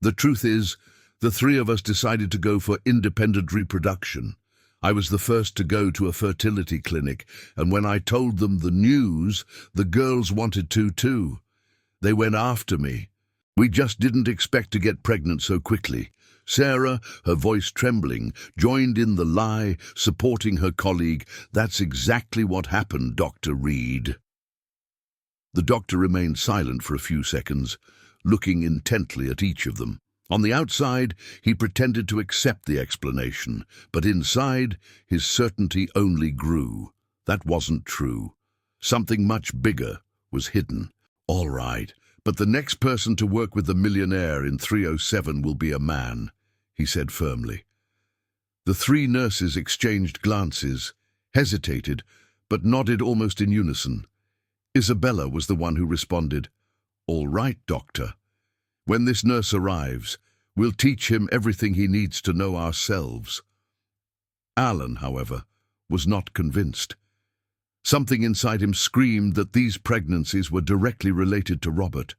The truth is, the three of us decided to go for independent reproduction. I was the first to go to a fertility clinic, and when I told them the news, the girls wanted to too. They went after me. We just didn't expect to get pregnant so quickly." Sarah, her voice trembling, joined in the lie, supporting her colleague. "That's exactly what happened, Dr. Reed." The doctor remained silent for a few seconds, looking intently at each of them. On the outside, he pretended to accept the explanation, but inside, his certainty only grew. That wasn't true. Something much bigger was hidden. "All right, but the next person to work with the millionaire in 307 will be a man," he said firmly. The three nurses exchanged glances, hesitated, but nodded almost in unison. Isabella was the one who responded, "All right, doctor. When this nurse arrives, we'll teach him everything he needs to know ourselves." Alan, however, was not convinced. Something inside him screamed that these pregnancies were directly related to Robert.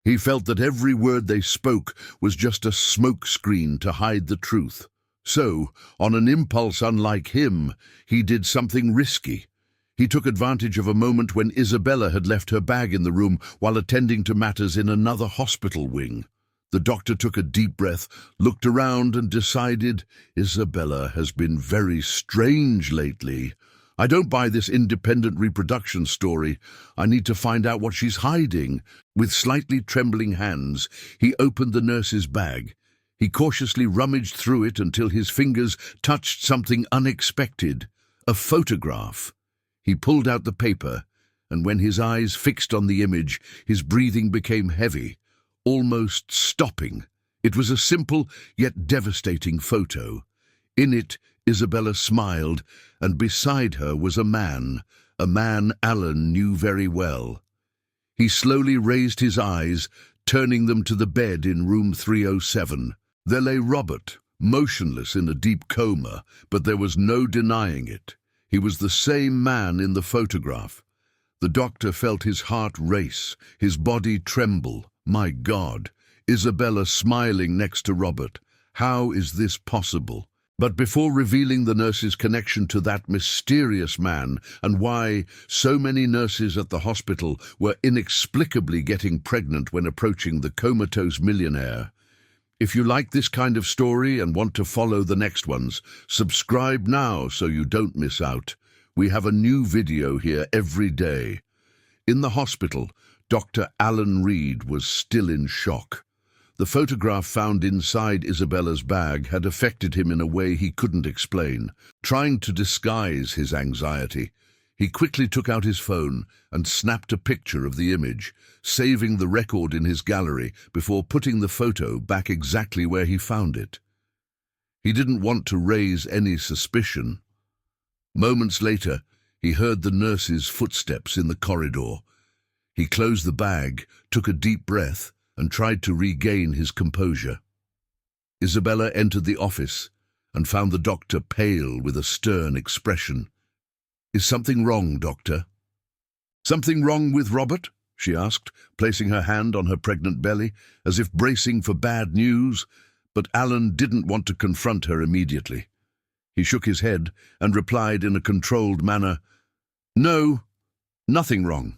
He felt that every word they spoke was just a smoke screen to hide the truth. So, on an impulse unlike him, he did something risky. He took advantage of a moment when Isabella had left her bag in the room while attending to matters in another hospital wing. The doctor took a deep breath, looked around and decided, "Isabella has been very strange lately. I don't buy this independent reproduction story. I need to find out what she's hiding." With slightly trembling hands, he opened the nurse's bag. He cautiously rummaged through it until his fingers touched something unexpected, a photograph. He pulled out the paper, and when his eyes fixed on the image, his breathing became heavy, almost stopping. It was a simple yet devastating photo. In it, Isabella smiled, and beside her was a man Alan knew very well. He slowly raised his eyes, turning them to the bed in room 307. There lay Robert, motionless in a deep coma, but there was no denying it. He was the same man in the photograph. The doctor felt his heart race, his body tremble. My God, Isabella smiling next to Robert. How is this possible? But before revealing the nurse's connection to that mysterious man and why so many nurses at the hospital were inexplicably getting pregnant when approaching the comatose millionaire, if you like this kind of story and want to follow the next ones, subscribe now so you don't miss out. We have a new video here every day. In the hospital, Dr. Alan Reed was still in shock. The photograph found inside Isabella's bag had affected him in a way he couldn't explain. Trying to disguise his anxiety, he quickly took out his phone and snapped a picture of the image, saving the record in his gallery before putting the photo back exactly where he found it. He didn't want to raise any suspicion. Moments later, he heard the nurse's footsteps in the corridor. He closed the bag, took a deep breath, and tried to regain his composure. Isabella entered the office and found the doctor pale with a stern expression. "Is something wrong, doctor?" "Something wrong with Robert?" she asked, placing her hand on her pregnant belly, as if bracing for bad news, but Alan didn't want to confront her immediately. He shook his head and replied in a controlled manner, "No, nothing wrong."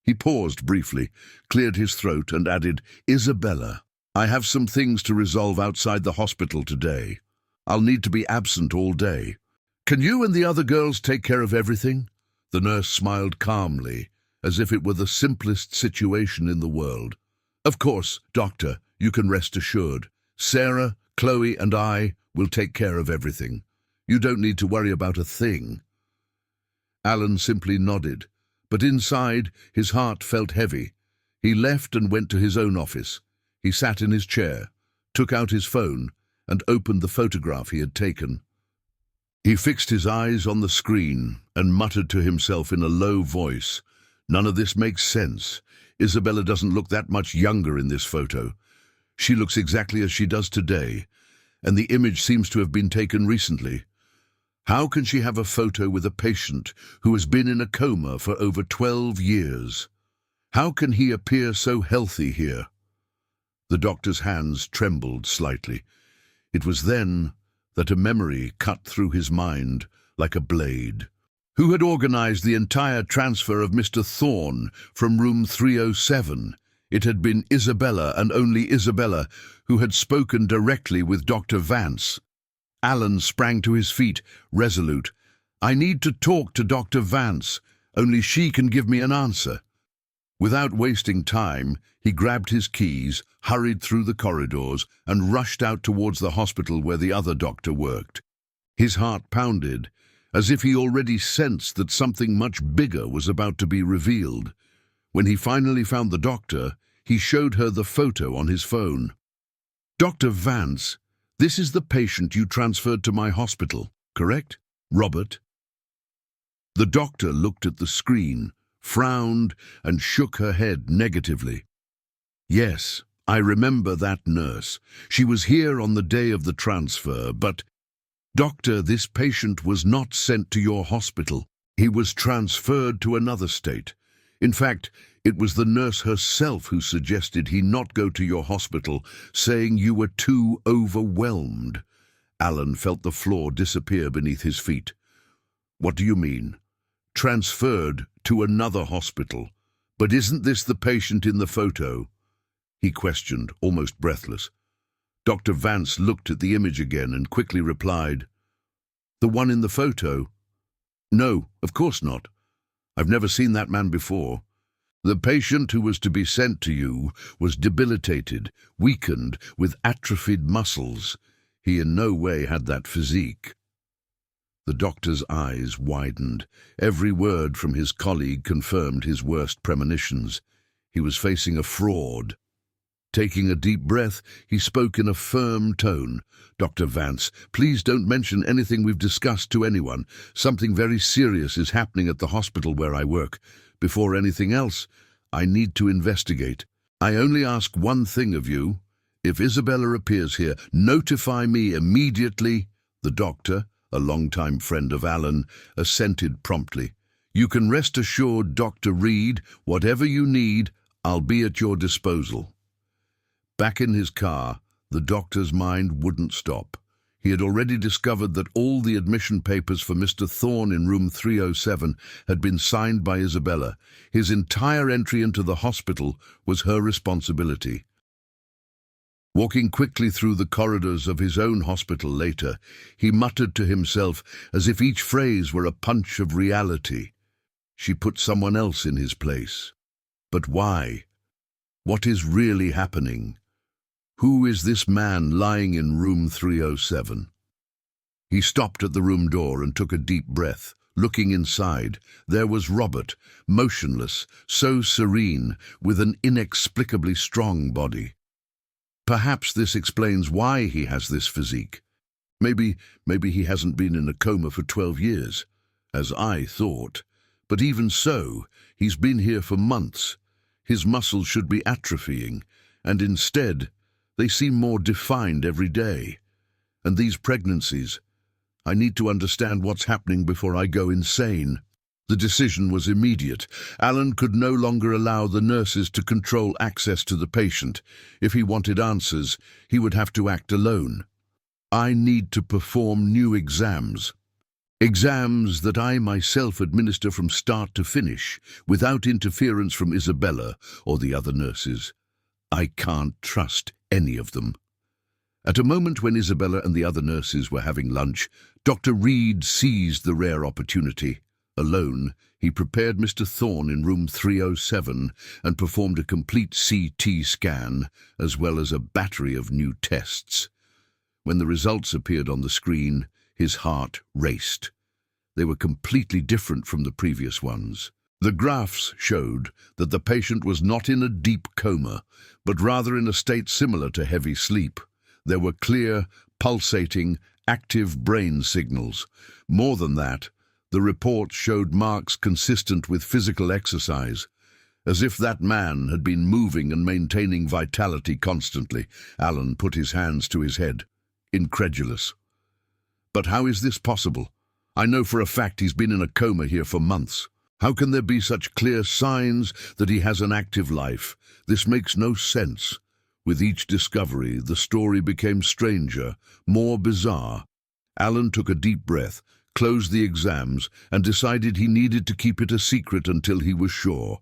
He paused briefly, cleared his throat, and added, "Isabella, I have some things to resolve outside the hospital today. I'll need to be absent all day. Can you and the other girls take care of everything?" The nurse smiled calmly, as if it were the simplest situation in the world. "Of course, doctor, you can rest assured. Sarah, Chloe, and I will take care of everything. You don't need to worry about a thing." Alan simply nodded, but inside his heart felt heavy. He left and went to his own office. He sat in his chair, took out his phone, and opened the photograph he had taken. He fixed his eyes on the screen and muttered to himself in a low voice, "None of this makes sense. Isabella doesn't look that much younger in this photo. She looks exactly as she does today, and the image seems to have been taken recently. How can she have a photo with a patient who has been in a coma for over 12 years? How can he appear so healthy here?" The doctor's hands trembled slightly. It was then that a memory cut through his mind like a blade. Who had organized the entire transfer of Mr. Thorne from room 307? It had been Isabella, and only Isabella, who had spoken directly with Dr. Vance. Alan sprang to his feet, resolute. "I need to talk to Dr. Vance. Only she can give me an answer." Without wasting time, he grabbed his keys, hurried through the corridors, and rushed out towards the hospital where the other doctor worked. His heart pounded, as if he already sensed that something much bigger was about to be revealed. When he finally found the doctor, he showed her the photo on his phone. "Dr. Vance, this is the patient you transferred to my hospital, correct? Robert?" The doctor looked at the screen, frowned, and shook her head negatively. "Yes, I remember that nurse. She was here on the day of the transfer, but, Doctor, this patient was not sent to your hospital. He was transferred to another state. In fact, it was the nurse herself who suggested he not go to your hospital, saying you were too overwhelmed." Alan felt the floor disappear beneath his feet. "What do you mean? Transferred to another hospital? But isn't this the patient in the photo?" he questioned, almost breathless. Dr. Vance looked at the image again and quickly replied, "The one in the photo? No, of course not. I've never seen that man before. The patient who was to be sent to you was debilitated, weakened, with atrophied muscles. He in no way had that physique." The doctor's eyes widened. Every word from his colleague confirmed his worst premonitions. He was facing a fraud. Taking a deep breath, he spoke in a firm tone. "Dr. Vance, please don't mention anything we've discussed to anyone. Something very serious is happening at the hospital where I work. Before anything else, I need to investigate. I only ask one thing of you. If Isabella appears here, notify me immediately." The doctor, a longtime friend of Alan, assented promptly. "You can rest assured, Dr. Reed, whatever you need, I'll be at your disposal." Back in his car, the doctor's mind wouldn't stop. He had already discovered that all the admission papers for Mr. Thorne in room 307 had been signed by Isabella. His entire entry into the hospital was her responsibility. Walking quickly through the corridors of his own hospital later, he muttered to himself as if each phrase were a punch of reality. She put someone else in his place. But why? What is really happening? Who is this man lying in room 307? He stopped at the room door and took a deep breath. Looking inside, there was Robert, motionless, so serene, with an inexplicably strong body. Perhaps this explains why he has this physique. Maybe he hasn't been in a coma for 12 years, as I thought. But even so, he's been here for months. His muscles should be atrophying, and instead, they seem more defined every day. And these pregnancies, I need to understand what's happening before I go insane. The decision was immediate. Alan could no longer allow the nurses to control access to the patient. If he wanted answers, he would have to act alone. I need to perform new exams. Exams that I myself administer from start to finish, without interference from Isabella or the other nurses. I can't trust any of them. At a moment when Isabella and the other nurses were having lunch, Dr. Reed seized the rare opportunity. Alone, he prepared Mr. Thorne in room 307 and performed a complete CT scan, as well as a battery of new tests. When the results appeared on the screen, his heart raced. They were completely different from the previous ones. The graphs showed that the patient was not in a deep coma, but rather in a state similar to heavy sleep. There were clear, pulsating, active brain signals. More than that, the report showed marks consistent with physical exercise, as if that man had been moving and maintaining vitality constantly. Alan put his hands to his head, incredulous. But how is this possible? I know for a fact he's been in a coma here for months. How can there be such clear signs that he has an active life? This makes no sense. With each discovery, the story became stranger, more bizarre. Alan took a deep breath, closed the exams, and decided he needed to keep it a secret until he was sure.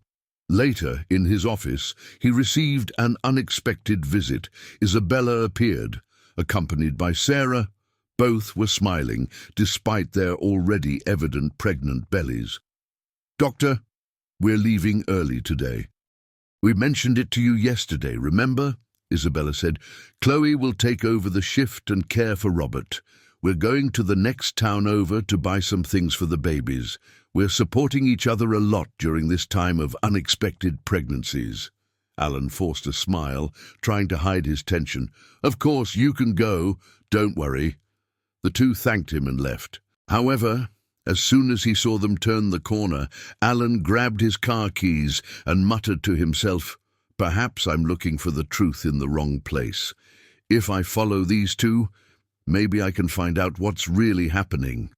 Later, in his office, he received an unexpected visit. Isabella appeared, accompanied by Sarah. Both were smiling, despite their already evident pregnant bellies. "Doctor, we're leaving early today. We mentioned it to you yesterday, remember?" Isabella said. "Chloe will take over the shift and care for Robert. We're going to the next town over to buy some things for the babies. We're supporting each other a lot during this time of unexpected pregnancies." Alan forced a smile, trying to hide his tension. "Of course, you can go. Don't worry." The two thanked him and left. However, as soon as he saw them turn the corner, Alan grabbed his car keys and muttered to himself, "Perhaps I'm looking for the truth in the wrong place. If I follow these two, maybe I can find out what's really happening."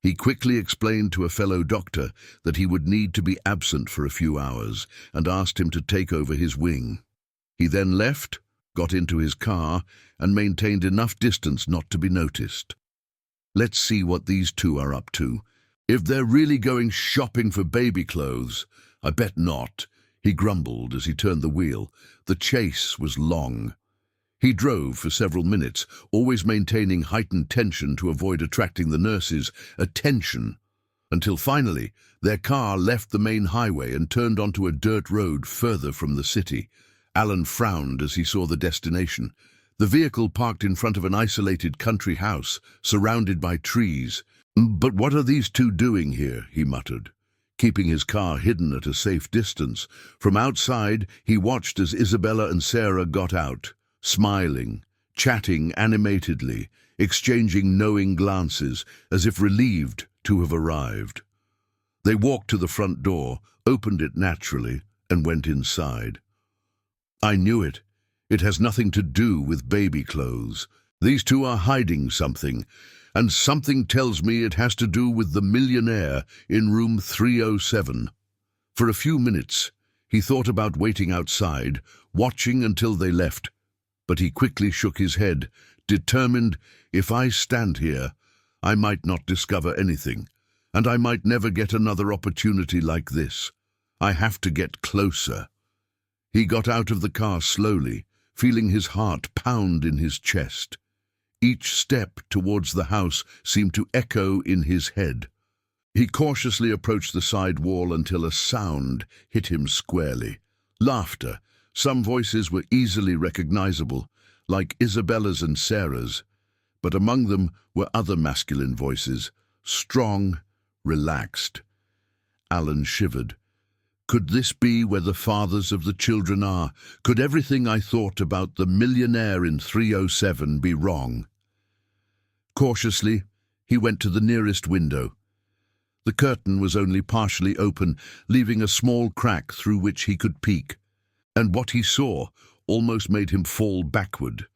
He quickly explained to a fellow doctor that he would need to be absent for a few hours and asked him to take over his wing. He then left, got into his car, and maintained enough distance not to be noticed. Let's see what these two are up to. If they're really going shopping for baby clothes, I bet not, he grumbled as he turned the wheel. The chase was long. He drove for several minutes, always maintaining heightened tension to avoid attracting the nurses' attention, until finally their car left the main highway and turned onto a dirt road further from the city. Alan frowned as he saw the destination. The vehicle parked in front of an isolated country house, surrounded by trees. "But what are these two doing here?" he muttered, keeping his car hidden at a safe distance. From outside, he watched as Isabella and Sarah got out, smiling, chatting animatedly, exchanging knowing glances, as if relieved to have arrived. They walked to the front door, opened it naturally, and went inside. "I knew it. It has nothing to do with baby clothes. These two are hiding something, and something tells me it has to do with the millionaire in room 307. For a few minutes, he thought about waiting outside, watching until they left, but he quickly shook his head, determined, if I stand here, I might not discover anything, and I might never get another opportunity like this. I have to get closer. He got out of the car slowly, feeling his heart pound in his chest. Each step towards the house seemed to echo in his head. He cautiously approached the side wall until a sound hit him squarely. Laughter. Some voices were easily recognizable, like Isabella's and Sarah's, but among them were other masculine voices, strong, relaxed. Alan shivered. Could this be where the fathers of the children are? Could everything I thought about the millionaire in 307 be wrong? Cautiously, he went to the nearest window. The curtain was only partially open, leaving a small crack through which he could peek, and what he saw almost made him fall backward.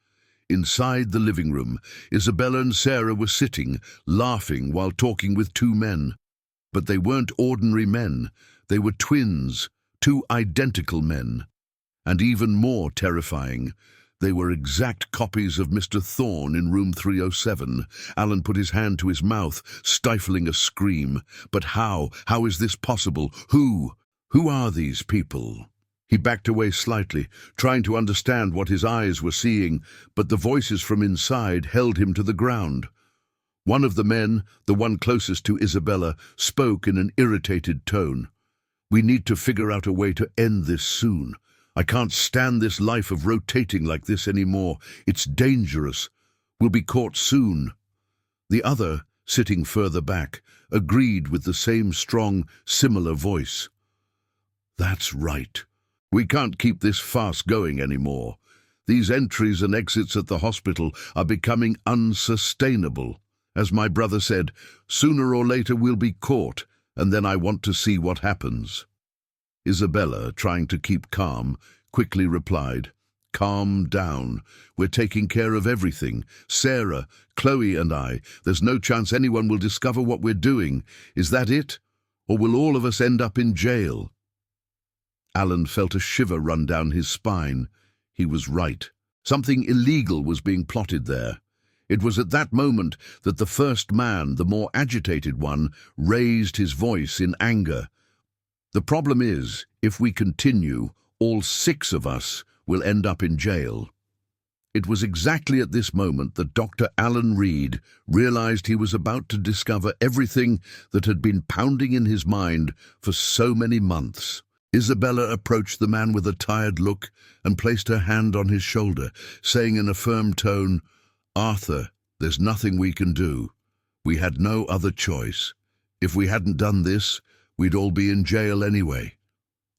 Inside the living room, Isabella and Sarah were sitting, laughing while talking with two men. But they weren't ordinary men. They were twins, two identical men. And even more terrifying, they were exact copies of Mr. Thorne in room 307. Alan put his hand to his mouth, stifling a scream. But how? How is this possible? Who? Who are these people? He backed away slightly, trying to understand what his eyes were seeing, but the voices from inside held him to the ground. One of the men, the one closest to Isabella, spoke in an irritated tone. "We need to figure out a way to end this soon. I can't stand this life of rotating like this anymore. It's dangerous. We'll be caught soon." The other, sitting further back, agreed with the same strong, similar voice. "That's right. We can't keep this farce going anymore. These entries and exits at the hospital are becoming unsustainable. As my brother said, sooner or later we'll be caught, and then I want to see what happens." Isabella, trying to keep calm, quickly replied, "Calm down. We're taking care of everything. Sarah, Chloe and I. There's no chance anyone will discover what we're doing. Is that it? Or will all of us end up in jail?" Alan felt a shiver run down his spine. He was right. Something illegal was being plotted there. It was at that moment that the first man, the more agitated one, raised his voice in anger. "The problem is, if we continue, all 6 of us will end up in jail." It was exactly at this moment that Dr. Alan Reed realized he was about to discover everything that had been pounding in his mind for so many months. Isabella approached the man with a tired look and placed her hand on his shoulder, saying in a firm tone, "Arthur, there's nothing we can do. We had no other choice. If we hadn't done this, we'd all be in jail anyway."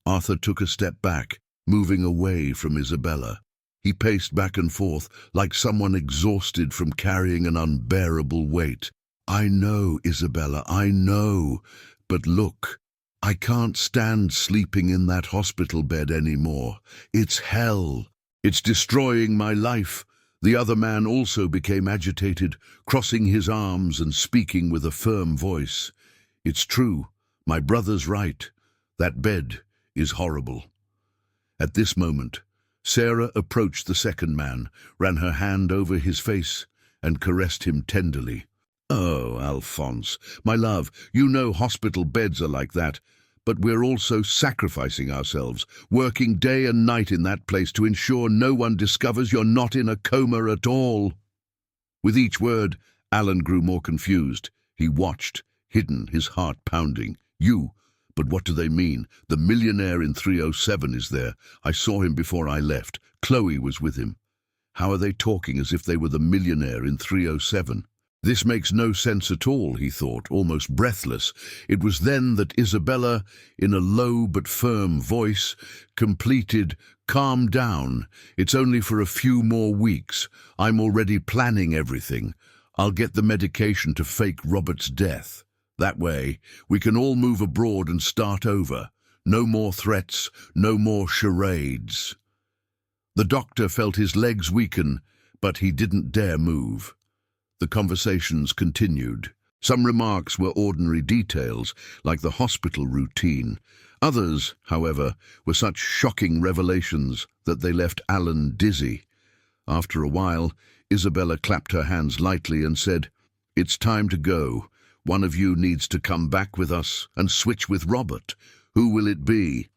Arthur took a step back, moving away from Isabella. He paced back and forth like someone exhausted from carrying an unbearable weight. "I know, Isabella, I know. But look, I can't stand sleeping in that hospital bed anymore. It's hell. It's destroying my life." The other man also became agitated, crossing his arms and speaking with a firm voice. "It's true. My brother's right. That bed is horrible." At this moment, Sarah approached the second man, ran her hand over his face, and caressed him tenderly. "Oh, Alphonse, my love, you know hospital beds are like that, but we're also sacrificing ourselves, working day and night in that place to ensure no one discovers you're not in a coma at all." With each word, Alan grew more confused. He watched, hidden, his heart pounding. "You? But what do they mean? The millionaire in 307 is there. I saw him before I left. Chloe was with him. How are they talking as if they were the millionaire in 307? This makes no sense at all," he thought, almost breathless. It was then that Isabella, in a low but firm voice, completed, "Calm down. It's only for a few more weeks. I'm already planning everything. I'll get the medication to fake Robert's death. That way, we can all move abroad and start over. No more threats, no more charades." The doctor felt his legs weaken, but he didn't dare move. The conversations continued. Some remarks were ordinary details, like the hospital routine. Others, however, were such shocking revelations that they left Alan dizzy. After a while, Isabella clapped her hands lightly and said, "It's time to go. One of you needs to come back with us and switch with Robert. Who will it be?"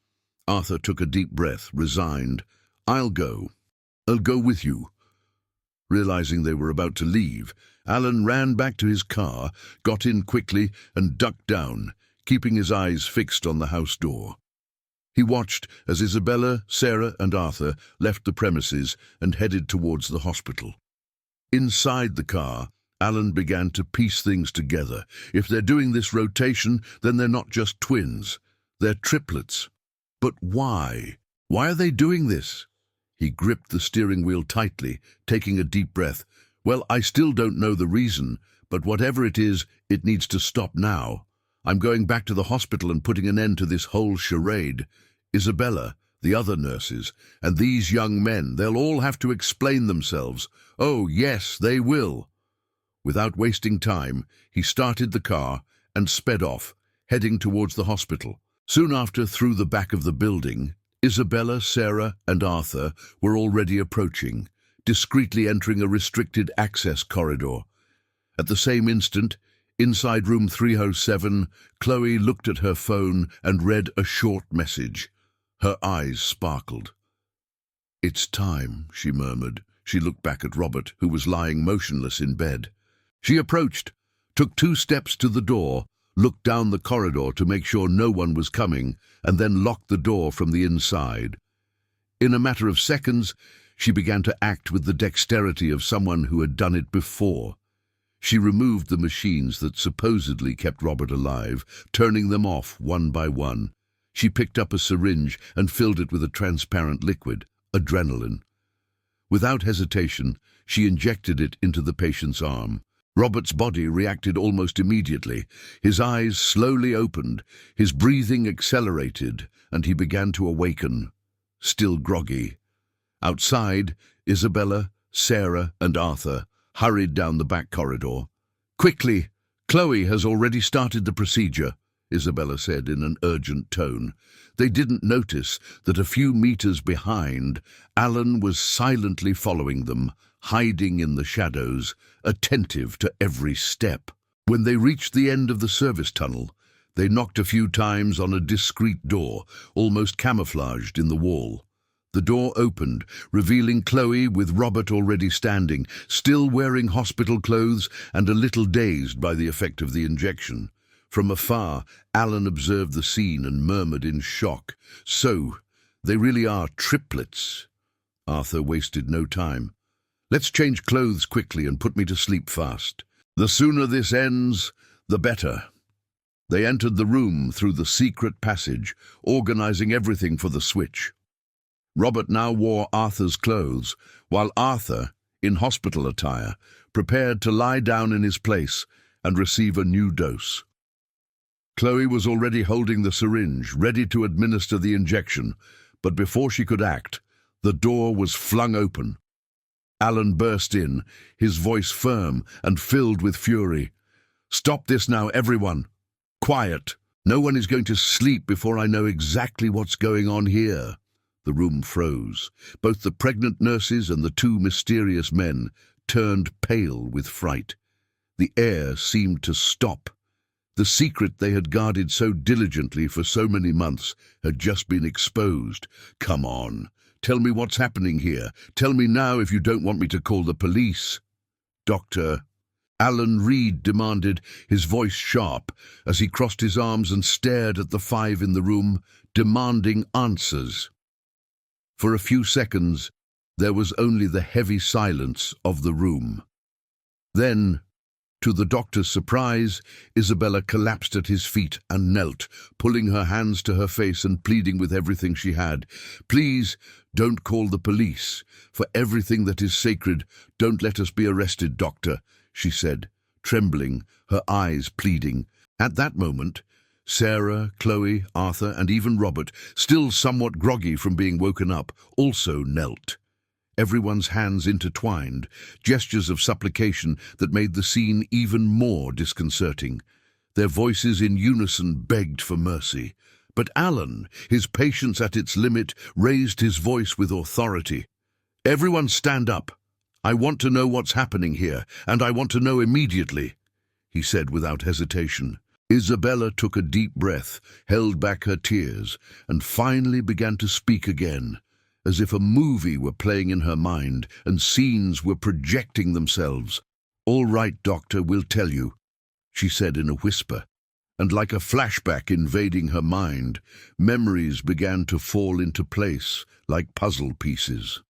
Arthur took a deep breath, resigned. "I'll go. I'll go with you." Realizing they were about to leave, Alan ran back to his car, got in quickly and ducked down, keeping his eyes fixed on the house door. He watched as Isabella, Sarah and Arthur left the premises and headed towards the hospital. Inside the car, Alan began to piece things together. If they're doing this rotation, then they're not just twins. They're triplets. But why? Why are they doing this? He gripped the steering wheel tightly, taking a deep breath. "Well, I still don't know the reason, but whatever it is, it needs to stop now. I'm going back to the hospital and putting an end to this whole charade. Isabella, the other nurses, and these young men, they'll all have to explain themselves. Oh, yes, they will." Without wasting time, he started the car and sped off, heading towards the hospital. Soon after, through the back of the building, Isabella, Sarah, and Arthur were already approaching, discreetly entering a restricted access corridor. At the same instant, inside room 307, Chloe looked at her phone and read a short message. Her eyes sparkled. "It's time," she murmured. She looked back at Robert, who was lying motionless in bed. She approached, took 2 steps to the door, looked down the corridor to make sure no one was coming, and then locked the door from the inside. In a matter of seconds, she began to act with the dexterity of someone who had done it before. She removed the machines that supposedly kept Robert alive, turning them off one by one. She picked up a syringe and filled it with a transparent liquid, adrenaline. Without hesitation, she injected it into the patient's arm. Robert's body reacted almost immediately. His eyes slowly opened, his breathing accelerated, and he began to awaken, still groggy. Outside, Isabella, Sarah, and Arthur hurried down the back corridor. "Quickly! Chloe has already started the procedure," Isabella said in an urgent tone. They didn't notice that a few meters behind, Alan was silently following them, hiding in the shadows, attentive to every step. When they reached the end of the service tunnel, they knocked a few times on a discreet door, almost camouflaged in the wall. The door opened, revealing Chloe with Robert already standing, still wearing hospital clothes and a little dazed by the effect of the injection. From afar, Alan observed the scene and murmured in shock, "So, they really are triplets." Arthur wasted no time. "Let's change clothes quickly and put me to sleep fast. The sooner this ends, the better." They entered the room through the secret passage, organizing everything for the switch. Robert now wore Arthur's clothes, while Arthur, in hospital attire, prepared to lie down in his place and receive a new dose. Chloe was already holding the syringe, ready to administer the injection, but before she could act, the door was flung open. Alan burst in, his voice firm and filled with fury. "Stop this now, everyone! Quiet! No one is going to sleep before I know exactly what's going on here." The room froze. Both the pregnant nurses and the two mysterious men turned pale with fright. The air seemed to stop. The secret they had guarded so diligently for so many months had just been exposed. "Come on, tell me what's happening here. Tell me now if you don't want me to call the police." "Doctor," Alan Reed demanded, his voice sharp, as he crossed his arms and stared at the five in the room, demanding answers. For a few seconds, there was only the heavy silence of the room. Then, to the doctor's surprise, Isabella collapsed at his feet and knelt, pulling her hands to her face and pleading with everything she had. "Please, don't call the police. For everything that is sacred, don't let us be arrested, doctor," she said, trembling, her eyes pleading. At that moment, Sarah, Chloe, Arthur, and even Robert, still somewhat groggy from being woken up, also knelt. Everyone's hands intertwined, gestures of supplication that made the scene even more disconcerting. Their voices in unison begged for mercy. But Alan, his patience at its limit, raised his voice with authority. "Everyone stand up. I want to know what's happening here, and I want to know immediately," he said without hesitation. Isabella took a deep breath, held back her tears, and finally began to speak again, as if a movie were playing in her mind and scenes were projecting themselves. "All right, doctor, we'll tell you," she said in a whisper, and like a flashback invading her mind, memories began to fall into place like puzzle pieces.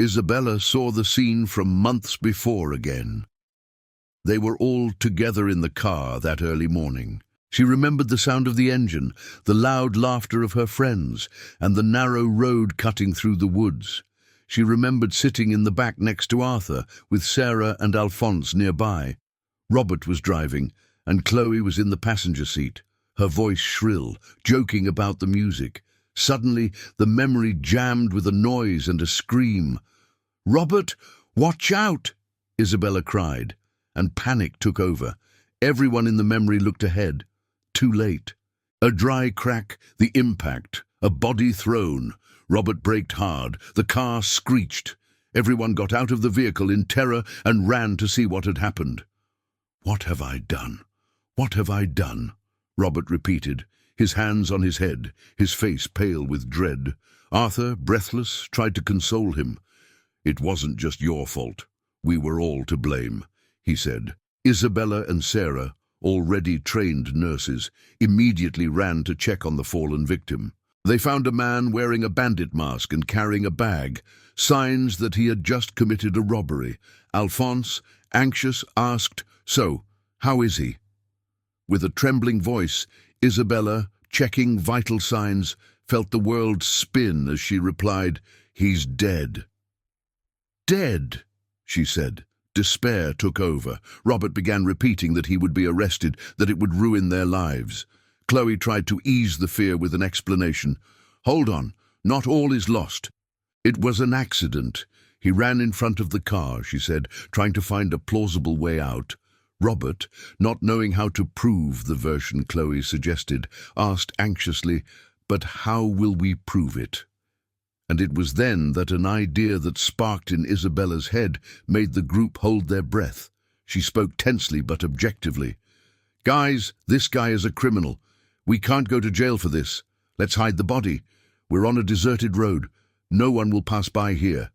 Isabella saw the scene from months before again. They were all together in the car that early morning. She remembered the sound of the engine, the loud laughter of her friends, and the narrow road cutting through the woods. She remembered sitting in the back next to Arthur, with Sarah and Alphonse nearby. Robert was driving, and Chloe was in the passenger seat, her voice shrill, joking about the music. Suddenly, the memory jammed with a noise and a scream. "Robert, watch out!" Isabella cried, and panic took over. Everyone in the memory looked ahead. Too late. A dry crack, the impact, a body thrown. Robert braked hard. The car screeched. Everyone got out of the vehicle in terror and ran to see what had happened. "What have I done? What have I done?" Robert repeated, his hands on his head, his face pale with dread. Arthur, breathless, tried to console him. "It wasn't just your fault. We were all to blame," he said. Isabella and Sarah, already trained nurses, immediately ran to check on the fallen victim. They found a man wearing a bandit mask and carrying a bag, signs that he had just committed a robbery. Alphonse, anxious, asked, "So, how is he?" With a trembling voice, Isabella, checking vital signs, felt the world spin as she replied, "He's dead." "Dead," she said. Despair took over. Robert began repeating that he would be arrested, that it would ruin their lives. Chloe tried to ease the fear with an explanation. "Hold on, not all is lost. It was an accident. He ran in front of the car," she said, trying to find a plausible way out. Robert, not knowing how to prove the version Chloe suggested, asked anxiously, "But how will we prove it?" And it was then that an idea that sparked in Isabella's head made the group hold their breath. She spoke tensely but objectively. "Guys, this guy is a criminal. We can't go to jail for this. Let's hide the body. We're on a deserted road. No one will pass by here."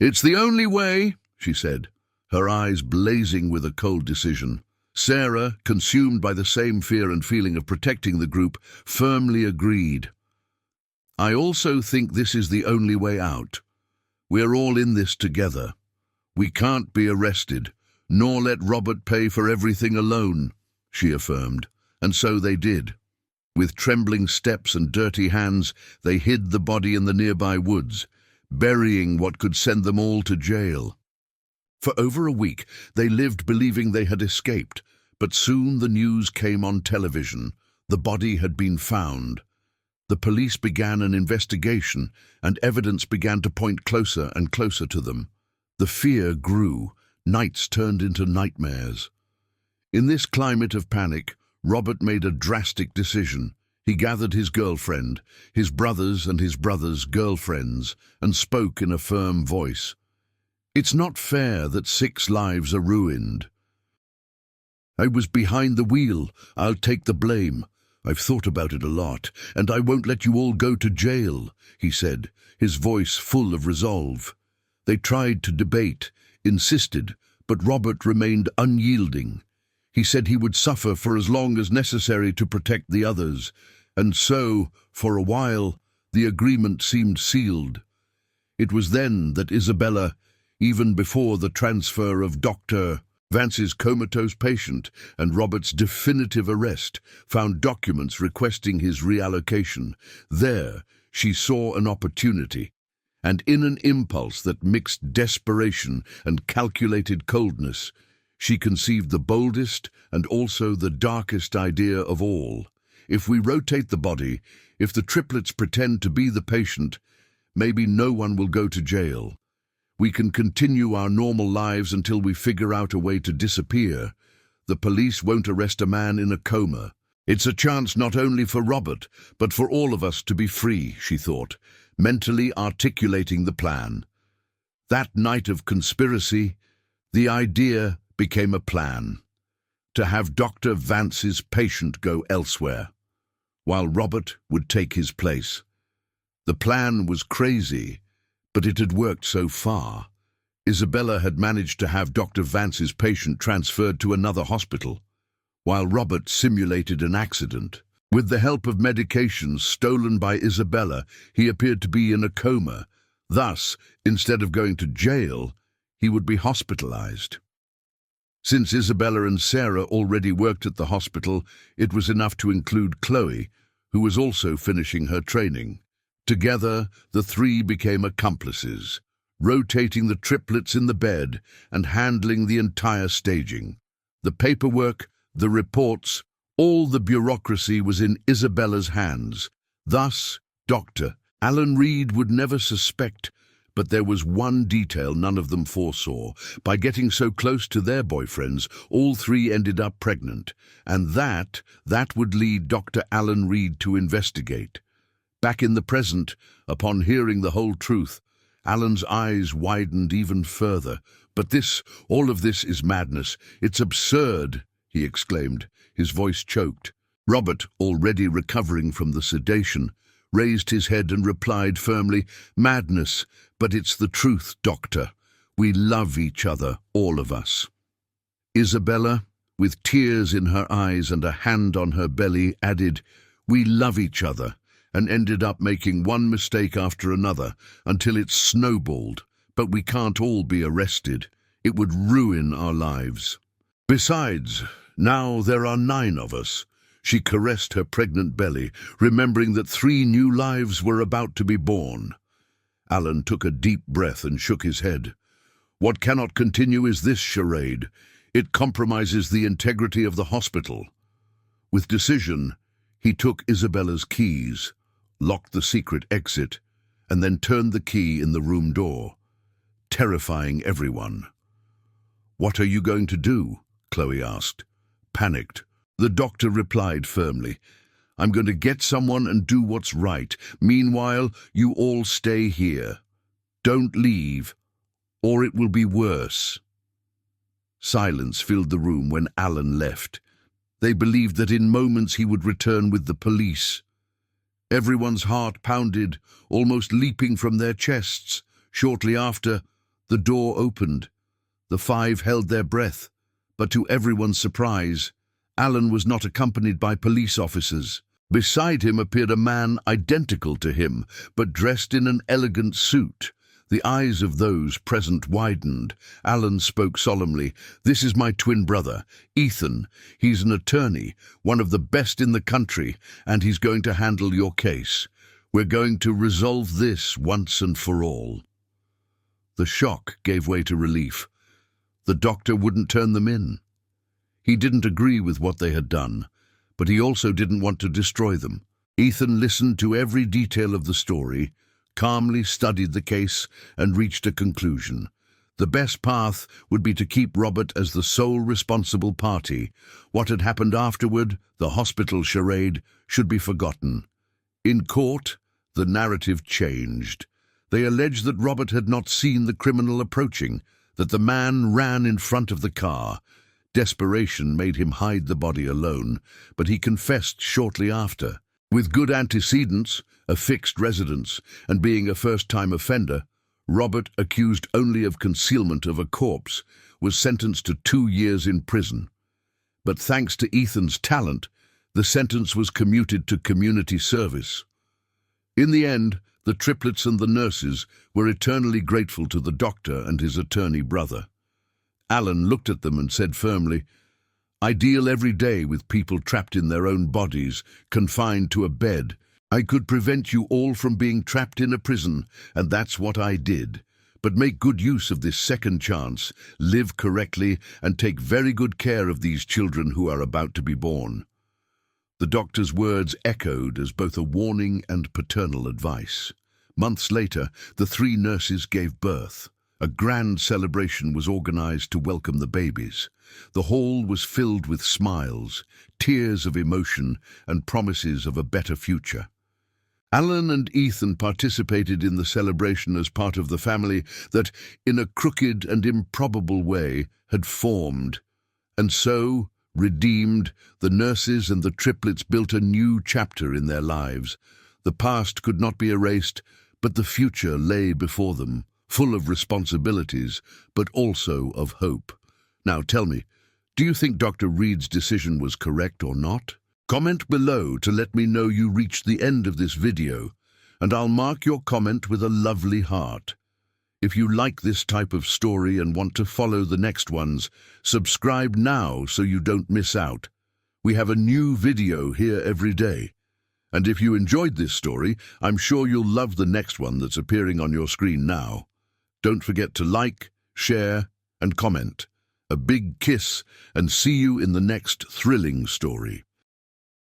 "It's the only way," she said, her eyes blazing with a cold decision. Sarah, consumed by the same fear and feeling of protecting the group, firmly agreed. "I also think this is the only way out. We're all in this together. We can't be arrested, nor let Robert pay for everything alone," she affirmed, and so they did. With trembling steps and dirty hands, they hid the body in the nearby woods, burying what could send them all to jail. For over a week, they lived believing they had escaped, but soon the news came on television. The body had been found. The police began an investigation, and evidence began to point closer and closer to them. The fear grew. Nights turned into nightmares. In this climate of panic, Robert made a drastic decision. He gathered his girlfriend, his brothers and his brothers' girlfriends, and spoke in a firm voice. "It's not fair that 6 lives are ruined. I was behind the wheel. I'll take the blame. I've thought about it a lot, and I won't let you all go to jail," he said, his voice full of resolve. They tried to debate, insisted, but Robert remained unyielding. He said he would suffer for as long as necessary to protect the others, and so, for a while, the agreement seemed sealed. It was then that Isabella, even before the transfer of Dr. Vance's comatose patient and Robert's definitive arrest, found documents requesting his reallocation. There, she saw an opportunity, and in an impulse that mixed desperation and calculated coldness, she conceived the boldest and also the darkest idea of all. If we rotate the body, if the triplets pretend to be the patient, maybe no one will go to jail. We can continue our normal lives until we figure out a way to disappear. The police won't arrest a man in a coma. It's a chance not only for Robert, but for all of us to be free, she thought, mentally articulating the plan. That night of conspiracy, the idea became a plan. To have Dr. Vance's patient go elsewhere, while Robert would take his place. The plan was crazy, but it had worked so far. Isabella had managed to have Dr. Vance's patient transferred to another hospital, while Robert simulated an accident. With the help of medications stolen by Isabella, he appeared to be in a coma. Thus, instead of going to jail, he would be hospitalized. Since Isabella and Sarah already worked at the hospital, it was enough to include Chloe, who was also finishing her training. Together, the 3 became accomplices, rotating the triplets in the bed and handling the entire staging. The paperwork, the reports, all the bureaucracy was in Isabella's hands. Thus, Dr. Alan Reed would never suspect, but there was one detail none of them foresaw. By getting so close to their boyfriends, all 3 ended up pregnant, and that would lead Dr. Alan Reed to investigate. Back in the present, upon hearing the whole truth, Alan's eyes widened even further. "But all of this is madness. It's absurd," he exclaimed, his voice choked. Robert, already recovering from the sedation, raised his head and replied firmly, "Madness, but it's the truth, Doctor. We love each other, all of us." Isabella, with tears in her eyes and a hand on her belly, added, "We love each other," and ended up making one mistake after another until it snowballed. "But we can't all be arrested. It would ruin our lives. Besides, now there are 9 of us. She caressed her pregnant belly, remembering that 3 new lives were about to be born. Alan took a deep breath and shook his head. What cannot continue is this charade. It compromises the integrity of the hospital. With decision, he took Isabella's keys, locked the secret exit, and then turned the key in the room door, terrifying everyone. "What are you going to do?" Chloe asked. Panicked, the doctor replied firmly, "I'm going to get someone and do what's right. Meanwhile, you all stay here. Don't leave, or it will be worse." Silence filled the room when Alan left. They believed that in moments he would return with the police. Everyone's heart pounded, almost leaping from their chests. Shortly after, the door opened. The 5 held their breath, but to everyone's surprise, Alan was not accompanied by police officers. Beside him appeared a man identical to him, but dressed in an elegant suit. The eyes of those present widened. Alan spoke solemnly. "This is my twin brother, Ethan. He's an attorney, one of the best in the country, and he's going to handle your case. We're going to resolve this once and for all." The shock gave way to relief. The doctor wouldn't turn them in. He didn't agree with what they had done, but he also didn't want to destroy them. Ethan listened to every detail of the story, calmly studied the case, and reached a conclusion. The best path would be to keep Robert as the sole responsible party. What had happened afterward, the hospital charade, should be forgotten. In court, the narrative changed. They alleged that Robert had not seen the criminal approaching, that the man ran in front of the car. Desperation made him hide the body alone, but he confessed shortly after. With good antecedents, a fixed residence, and being a first-time offender, Robert, accused only of concealment of a corpse, was sentenced to 2 years in prison. But thanks to Ethan's talent, the sentence was commuted to community service. In the end, the triplets and the nurses were eternally grateful to the doctor and his attorney brother. Alan looked at them and said firmly, "I deal every day with people trapped in their own bodies, confined to a bed. I could prevent you all from being trapped in a prison, and that's what I did. But make good use of this second chance, live correctly, and take very good care of these children who are about to be born." The doctor's words echoed as both a warning and paternal advice. Months later, the 3 nurses gave birth. A grand celebration was organized to welcome the babies. The hall was filled with smiles, tears of emotion, and promises of a better future. Alan and Ethan participated in the celebration as part of the family that, in a crooked and improbable way, had formed. And so, redeemed, the nurses and the triplets built a new chapter in their lives. The past could not be erased, but the future lay before them, full of responsibilities, but also of hope. Now tell me, do you think Dr. Reed's decision was correct or not? Comment below to let me know you reached the end of this video, and I'll mark your comment with a lovely heart. If you like this type of story and want to follow the next ones, subscribe now so you don't miss out. We have a new video here every day. And if you enjoyed this story, I'm sure you'll love the next one that's appearing on your screen now. Don't forget to like, share, and comment. A big kiss, and see you in the next thrilling story.